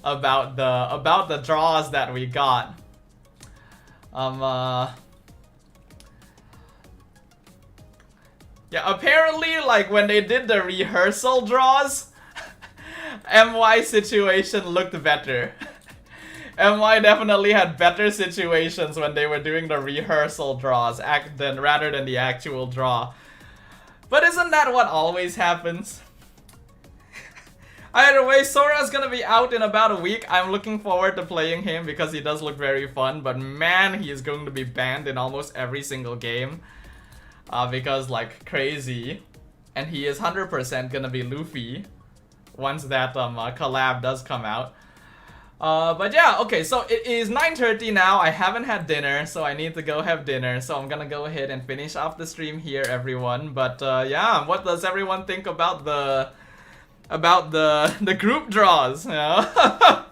about the draws that we got. Yeah, apparently, like, when they did the rehearsal draws, MY situation looked better. MY definitely had better situations when they were doing the rehearsal draws rather than the actual draw. But isn't that what always happens? Either way, Sora's gonna be out in about a week. I'm looking forward to playing him because he does look very fun. But man, he is going to be banned in almost every single game. Because, like, crazy. And he is 100% gonna be Luffy once that collab does come out. But yeah, okay, so it is 9:30 now. I haven't had dinner, so I need to go have dinner. So I'm gonna go ahead and finish off the stream here, everyone. But yeah, what does everyone think about the group draws? You know?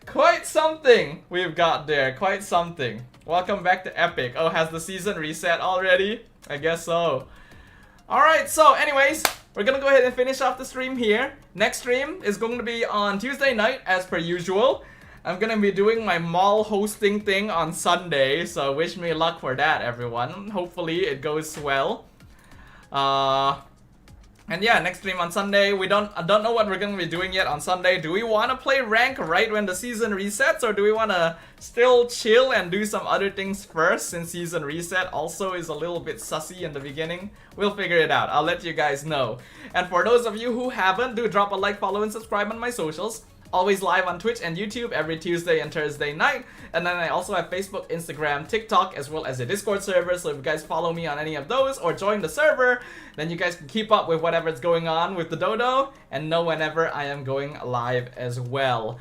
Quite something we've got there. Quite something. Welcome back to Epic. Oh, has the season reset already? I guess so. Alright, so anyways, we're gonna go ahead and finish off the stream here. Next stream is going to be on Tuesday night, as per usual. I'm gonna be doing my mall hosting thing on Sunday, so wish me luck for that, everyone. Hopefully it goes well. And yeah, next stream on Sunday. I don't know what we're gonna be doing yet on Sunday. Do we want to play rank right when the season resets, or do we want to still chill and do some other things first, since season reset also is a little bit sussy in the beginning? We'll figure it out. I'll let you guys know. And for those of you who haven't, do drop a like, follow, and subscribe on my socials. Always live on Twitch and YouTube every Tuesday and Thursday night. And then I also have Facebook, Instagram, TikTok, as well as a Discord server. So if you guys follow me on any of those or join the server, then you guys can keep up with whatever's going on with the dodo and know whenever I am going live as well.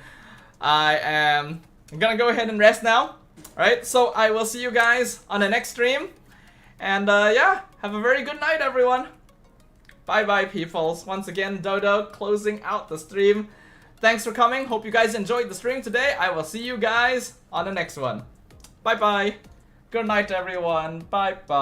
I'm gonna go ahead and rest now. Alright, so I will see you guys on the next stream. And yeah, have a very good night, everyone. Bye bye, peoples. Once again, Dodo closing out the stream. Thanks for coming. Hope you guys enjoyed the stream today. I will see you guys on the next one. Bye bye. Good night, everyone. Bye bye.